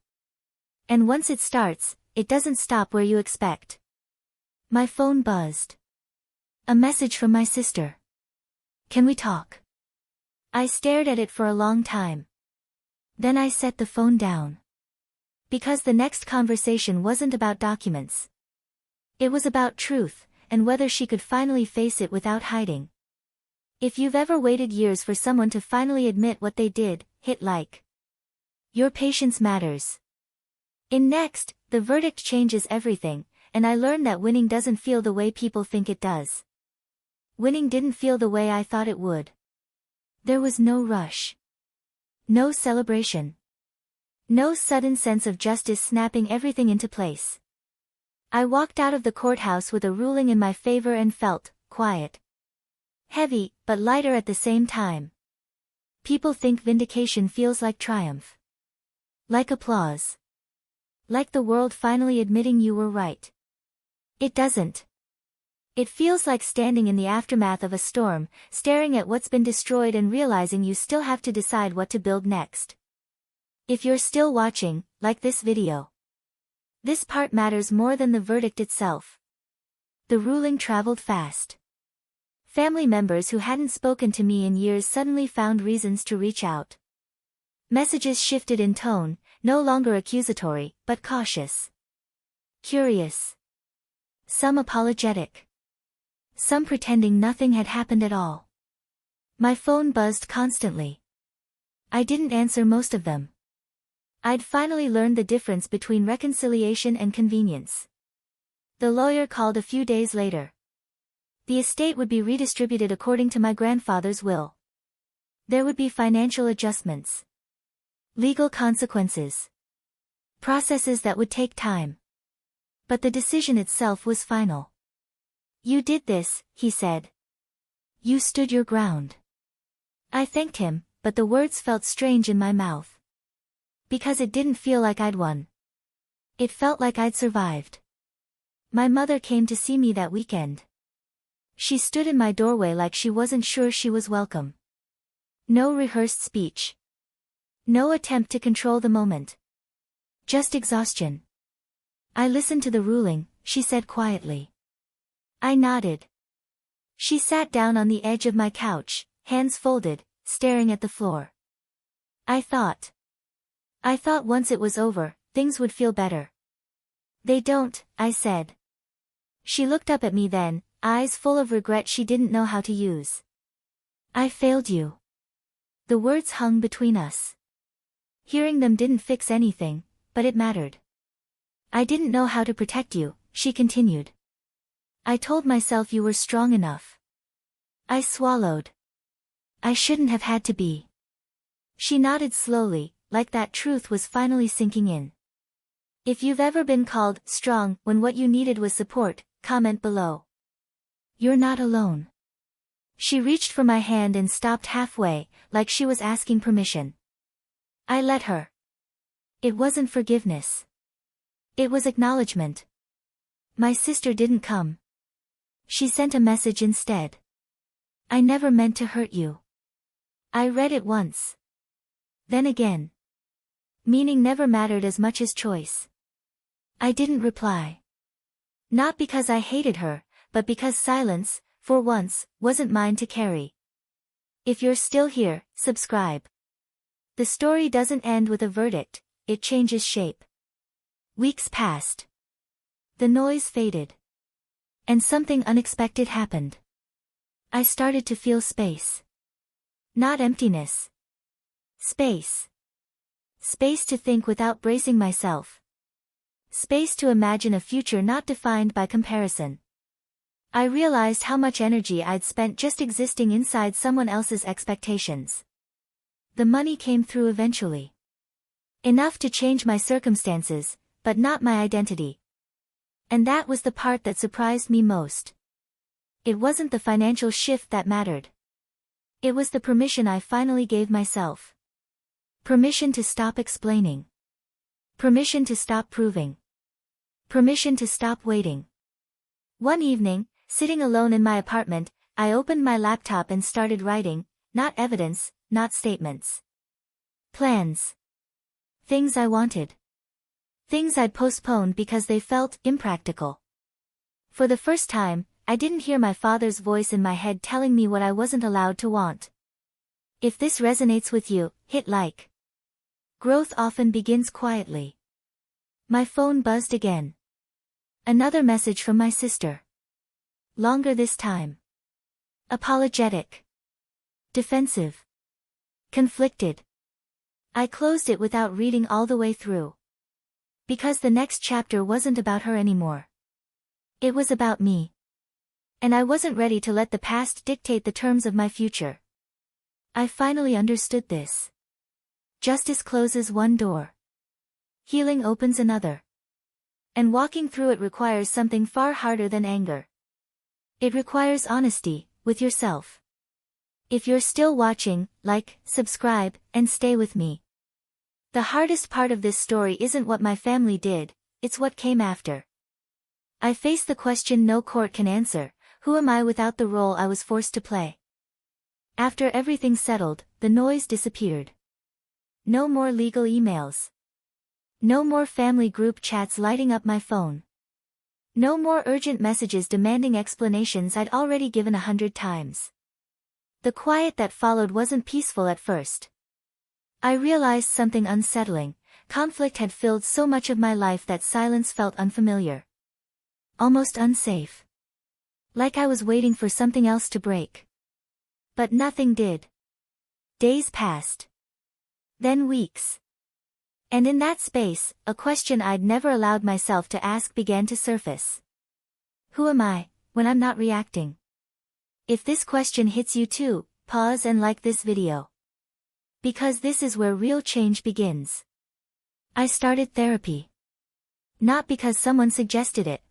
And once it starts, it doesn't stop where you expect. My phone buzzed. A message from my sister. Can we talk? I stared at it for a long time. Then I set the phone down. Because the next conversation wasn't about documents. It was about truth, and whether she could finally face it without hiding. If you've ever waited years for someone to finally admit what they did, hit like. Your patience matters. In Next, the verdict changes everything, and I learned that winning doesn't feel the way people think it does. Winning didn't feel the way I thought it would. There was no rush. No celebration. No sudden sense of justice snapping everything into place. I walked out of the courthouse with a ruling in my favor and felt quiet. Heavy, but lighter at the same time. People think vindication feels like triumph. Like applause. Like the world finally admitting you were right. It doesn't. It feels like standing in the aftermath of a storm, staring at what's been destroyed and realizing you still have to decide what to build next. If you're still watching, like this video. This part matters more than the verdict itself. The ruling traveled fast. Family members who hadn't spoken to me in years suddenly found reasons to reach out. Messages shifted in tone, no longer accusatory, but cautious. Curious. Some apologetic. Some pretending nothing had happened at all. My phone buzzed constantly. I didn't answer most of them. I'd finally learned the difference between reconciliation and convenience. The lawyer called a few days later. The estate would be redistributed according to my grandfather's will. There would be financial adjustments. Legal consequences. Processes that would take time. But the decision itself was final. You did this, he said. You stood your ground. I thanked him, but the words felt strange in my mouth. Because it didn't feel like I'd won. It felt like I'd survived. My mother came to see me that weekend. She stood in my doorway like she wasn't sure she was welcome. No rehearsed speech. No attempt to control the moment. Just exhaustion. I listened to the ruling, she said quietly. I nodded. She sat down on the edge of my couch, hands folded, staring at the floor. I thought once it was over, things would feel better. They don't, I said. She looked up at me then, eyes full of regret she didn't know how to use. I failed you. The words hung between us. Hearing them didn't fix anything, but it mattered. I didn't know how to protect you, she continued. I told myself you were strong enough. I swallowed. I shouldn't have had to be. She nodded slowly, like that truth was finally sinking in. If you've ever been called strong when what you needed was support, comment below. You're not alone. She reached for my hand and stopped halfway, like she was asking permission. I let her. It wasn't forgiveness. It was acknowledgement. My sister didn't come. She sent a message instead. I never meant to hurt you. I read it once. Then again. Meaning never mattered as much as choice. I didn't reply. Not because I hated her, but because silence, for once, wasn't mine to carry. If you're still here, subscribe. The story doesn't end with a verdict, it changes shape. Weeks passed. The noise faded. And something unexpected happened. I started to feel space. Not emptiness. Space. Space to think without bracing myself. Space to imagine a future not defined by comparison. I realized how much energy I'd spent just existing inside someone else's expectations. The money came through eventually. Enough to change my circumstances, but not my identity. And that was the part that surprised me most. It wasn't the financial shift that mattered. It was the permission I finally gave myself. Permission to stop explaining. Permission to stop proving. Permission to stop waiting. One evening, sitting alone in my apartment, I opened my laptop and started writing, not evidence, not statements. Plans. Things I wanted. Things I'd postponed because they felt impractical. For the first time, I didn't hear my father's voice in my head telling me what I wasn't allowed to want. If this resonates with you, hit like. Growth often begins quietly. My phone buzzed again. Another message from my sister. Longer this time. Apologetic. Defensive. Conflicted. I closed it without reading all the way through. Because the next chapter wasn't about her anymore. It was about me. And I wasn't ready to let the past dictate the terms of my future. I finally understood this. Justice closes one door. Healing opens another. And walking through it requires something far harder than anger. It requires honesty, with yourself. If you're still watching, like, subscribe, and stay with me. The hardest part of this story isn't what my family did, it's what came after. I faced the question no court can answer, who am I without the role I was forced to play? After everything settled, the noise disappeared. No more legal emails. No more family group chats lighting up my phone. No more urgent messages demanding explanations I'd already given 100 times. The quiet that followed wasn't peaceful at first. I realized something unsettling. Conflict had filled so much of my life that silence felt unfamiliar. Almost unsafe. Like I was waiting for something else to break. But nothing did. Days passed. Then weeks. And in that space, a question I'd never allowed myself to ask began to surface. Who am I, when I'm not reacting? If this question hits you too, pause and like this video. Because this is where real change begins. I started therapy. Not because someone suggested it.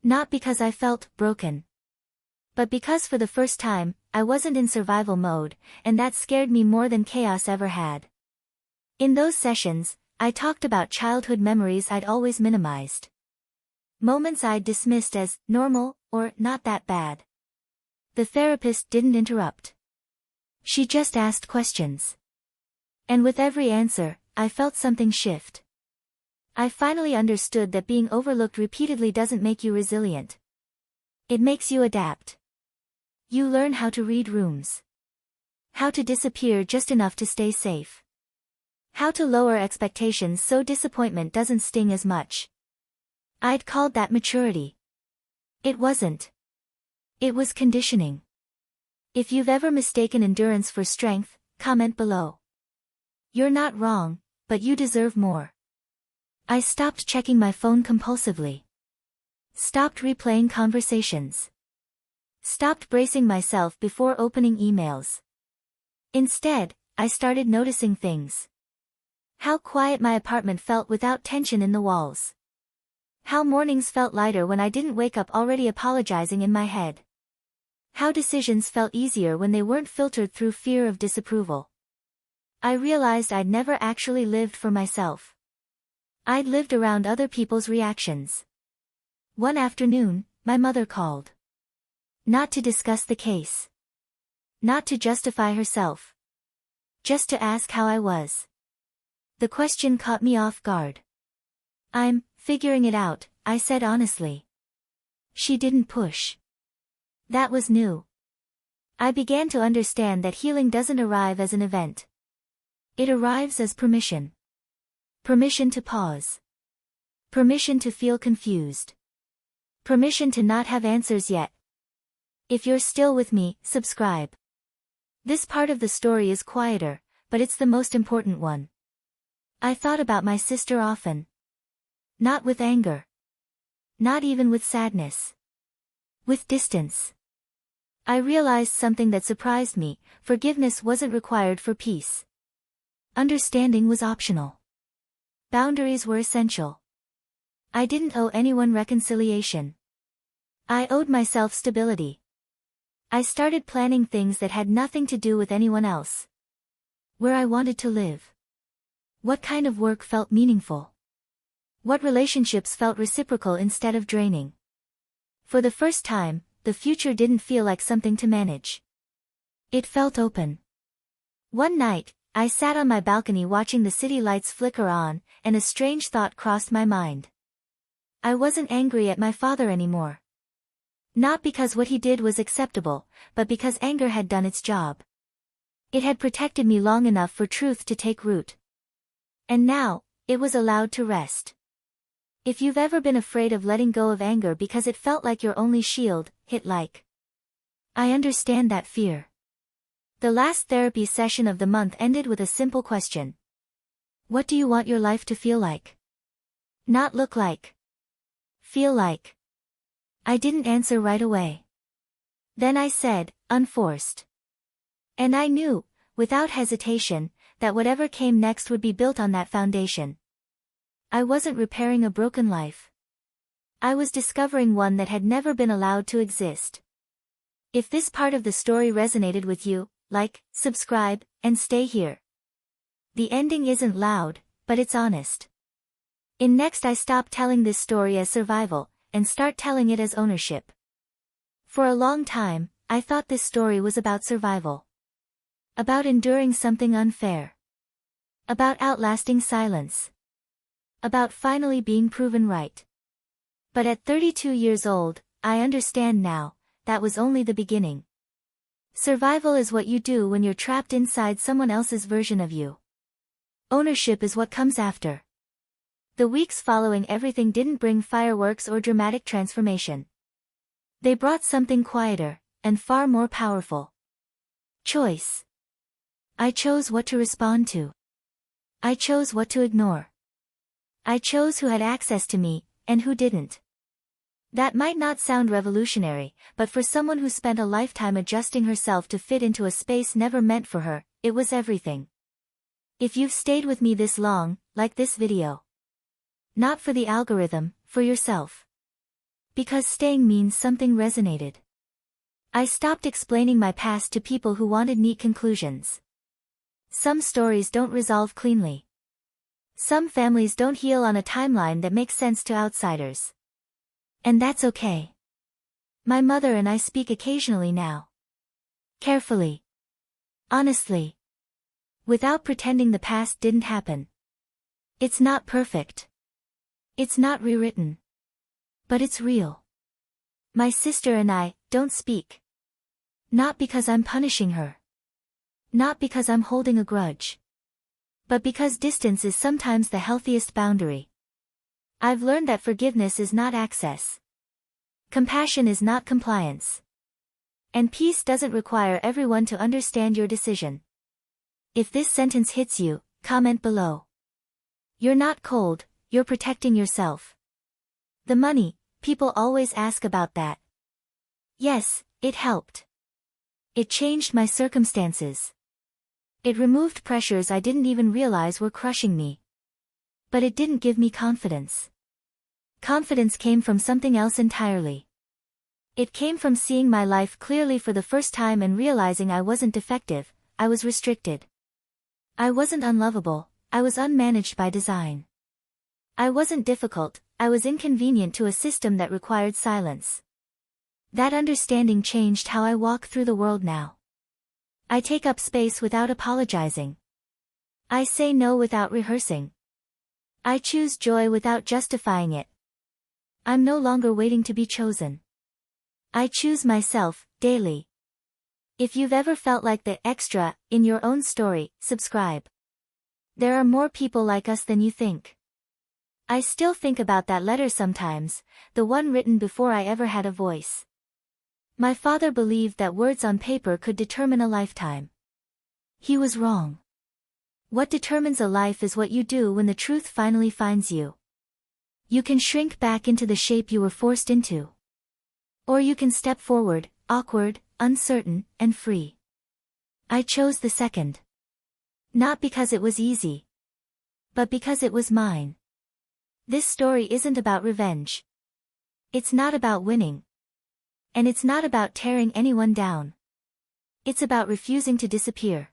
Not because I felt broken. But because for the first time, I wasn't in survival mode, and that scared me more than chaos ever had. In those sessions, I talked about childhood memories I'd always minimized. Moments I'd dismissed as normal, or not that bad. The therapist didn't interrupt. She just asked questions. And with every answer, I felt something shift. I finally understood that being overlooked repeatedly doesn't make you resilient. It makes you adapt. You learn how to read rooms. How to disappear just enough to stay safe. How to lower expectations so disappointment doesn't sting as much. I'd called that maturity. It wasn't. It was conditioning. If you've ever mistaken endurance for strength, comment below. You're not wrong, but you deserve more. I stopped checking my phone compulsively. Stopped replaying conversations. Stopped bracing myself before opening emails. Instead, I started noticing things. How quiet my apartment felt without tension in the walls. How mornings felt lighter when I didn't wake up already apologizing in my head. How decisions felt easier when they weren't filtered through fear of disapproval. I realized I'd never actually lived for myself. I'd lived around other people's reactions. One afternoon, my mother called. Not to discuss the case. Not to justify herself. Just to ask how I was. The question caught me off guard. I'm figuring it out, I said honestly. She didn't push. That was new. I began to understand that healing doesn't arrive as an event. It arrives as permission. Permission to pause. Permission to feel confused. Permission to not have answers yet. If you're still with me, subscribe. This part of the story is quieter, but it's the most important one. I thought about my sister often. Not with anger. Not even with sadness. With distance. I realized something that surprised me: forgiveness wasn't required for peace. Understanding was optional. Boundaries were essential. I didn't owe anyone reconciliation. I owed myself stability. I started planning things that had nothing to do with anyone else. Where I wanted to live. What kind of work felt meaningful. What relationships felt reciprocal instead of draining. For the first time, the future didn't feel like something to manage. It felt open. One night, I sat on my balcony watching the city lights flicker on, and a strange thought crossed my mind. I wasn't angry at my father anymore. Not because what he did was acceptable, but because anger had done its job. It had protected me long enough for truth to take root. And now, it was allowed to rest. If you've ever been afraid of letting go of anger because it felt like your only shield, hit like. I understand that fear. The last therapy session of the month ended with a simple question. What do you want your life to feel like? Not look like. Feel like. I didn't answer right away. Then I said, unforced. And I knew, without hesitation, that whatever came next would be built on that foundation. I wasn't repairing a broken life. I was discovering one that had never been allowed to exist. If this part of the story resonated with you, like, subscribe, and stay here. The ending isn't loud, but it's honest. In next I stop telling this story as survival, and start telling it as ownership. For a long time, I thought this story was about survival. About enduring something unfair. About outlasting silence. About finally being proven right. But at 32 years old, I understand now, that was only the beginning. Survival is what you do when you're trapped inside someone else's version of you. Ownership is what comes after. The weeks following everything didn't bring fireworks or dramatic transformation. They brought something quieter, and far more powerful. Choice. I chose what to respond to. I chose what to ignore. I chose who had access to me, and who didn't. That might not sound revolutionary, but for someone who spent a lifetime adjusting herself to fit into a space never meant for her, it was everything. If you've stayed with me this long, like this video. Not for the algorithm, for yourself. Because staying means something resonated. I stopped explaining my past to people who wanted neat conclusions. Some stories don't resolve cleanly. Some families don't heal on a timeline that makes sense to outsiders. And that's okay. My mother and I speak occasionally now. Carefully. Honestly. Without pretending the past didn't happen. It's not perfect. It's not rewritten. But it's real. My sister and I don't speak. Not because I'm punishing her. Not because I'm holding a grudge. But because distance is sometimes the healthiest boundary. I've learned that forgiveness is not access. Compassion is not compliance. And peace doesn't require everyone to understand your decision. If this sentence hits you, comment below. You're not cold, you're protecting yourself. The money, people always ask about that. Yes, it helped. It changed my circumstances. It removed pressures I didn't even realize were crushing me. But it didn't give me confidence. Confidence came from something else entirely. It came from seeing my life clearly for the first time and realizing I wasn't defective, I was restricted. I wasn't unlovable, I was unmanaged by design. I wasn't difficult, I was inconvenient to a system that required silence. That understanding changed how I walk through the world now. I take up space without apologizing. I say no without rehearsing. I choose joy without justifying it. I'm no longer waiting to be chosen. I choose myself, daily. If you've ever felt like the extra in your own story, subscribe. There are more people like us than you think. I still think about that letter sometimes, the one written before I ever had a voice. My father believed that words on paper could determine a lifetime. He was wrong. What determines a life is what you do when the truth finally finds you. You can shrink back into the shape you were forced into. Or you can step forward, awkward, uncertain, and free. I chose the second. Not because it was easy, but because it was mine. This story isn't about revenge. It's not about winning. And it's not about tearing anyone down. It's about refusing to disappear.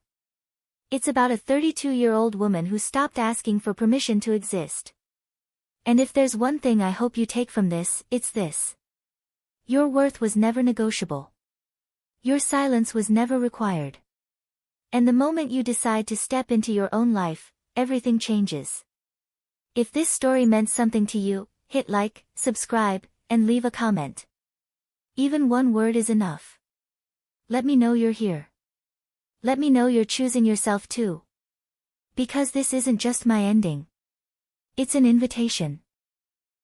It's about a 32-year-old woman who stopped asking for permission to exist. And if there's one thing I hope you take from this, it's this. Your worth was never negotiable. Your silence was never required. And the moment you decide to step into your own life, everything changes. If this story meant something to you, hit like, subscribe, and leave a comment. Even one word is enough. Let me know you're here. Let me know you're choosing yourself too. Because this isn't just my ending. It's an invitation.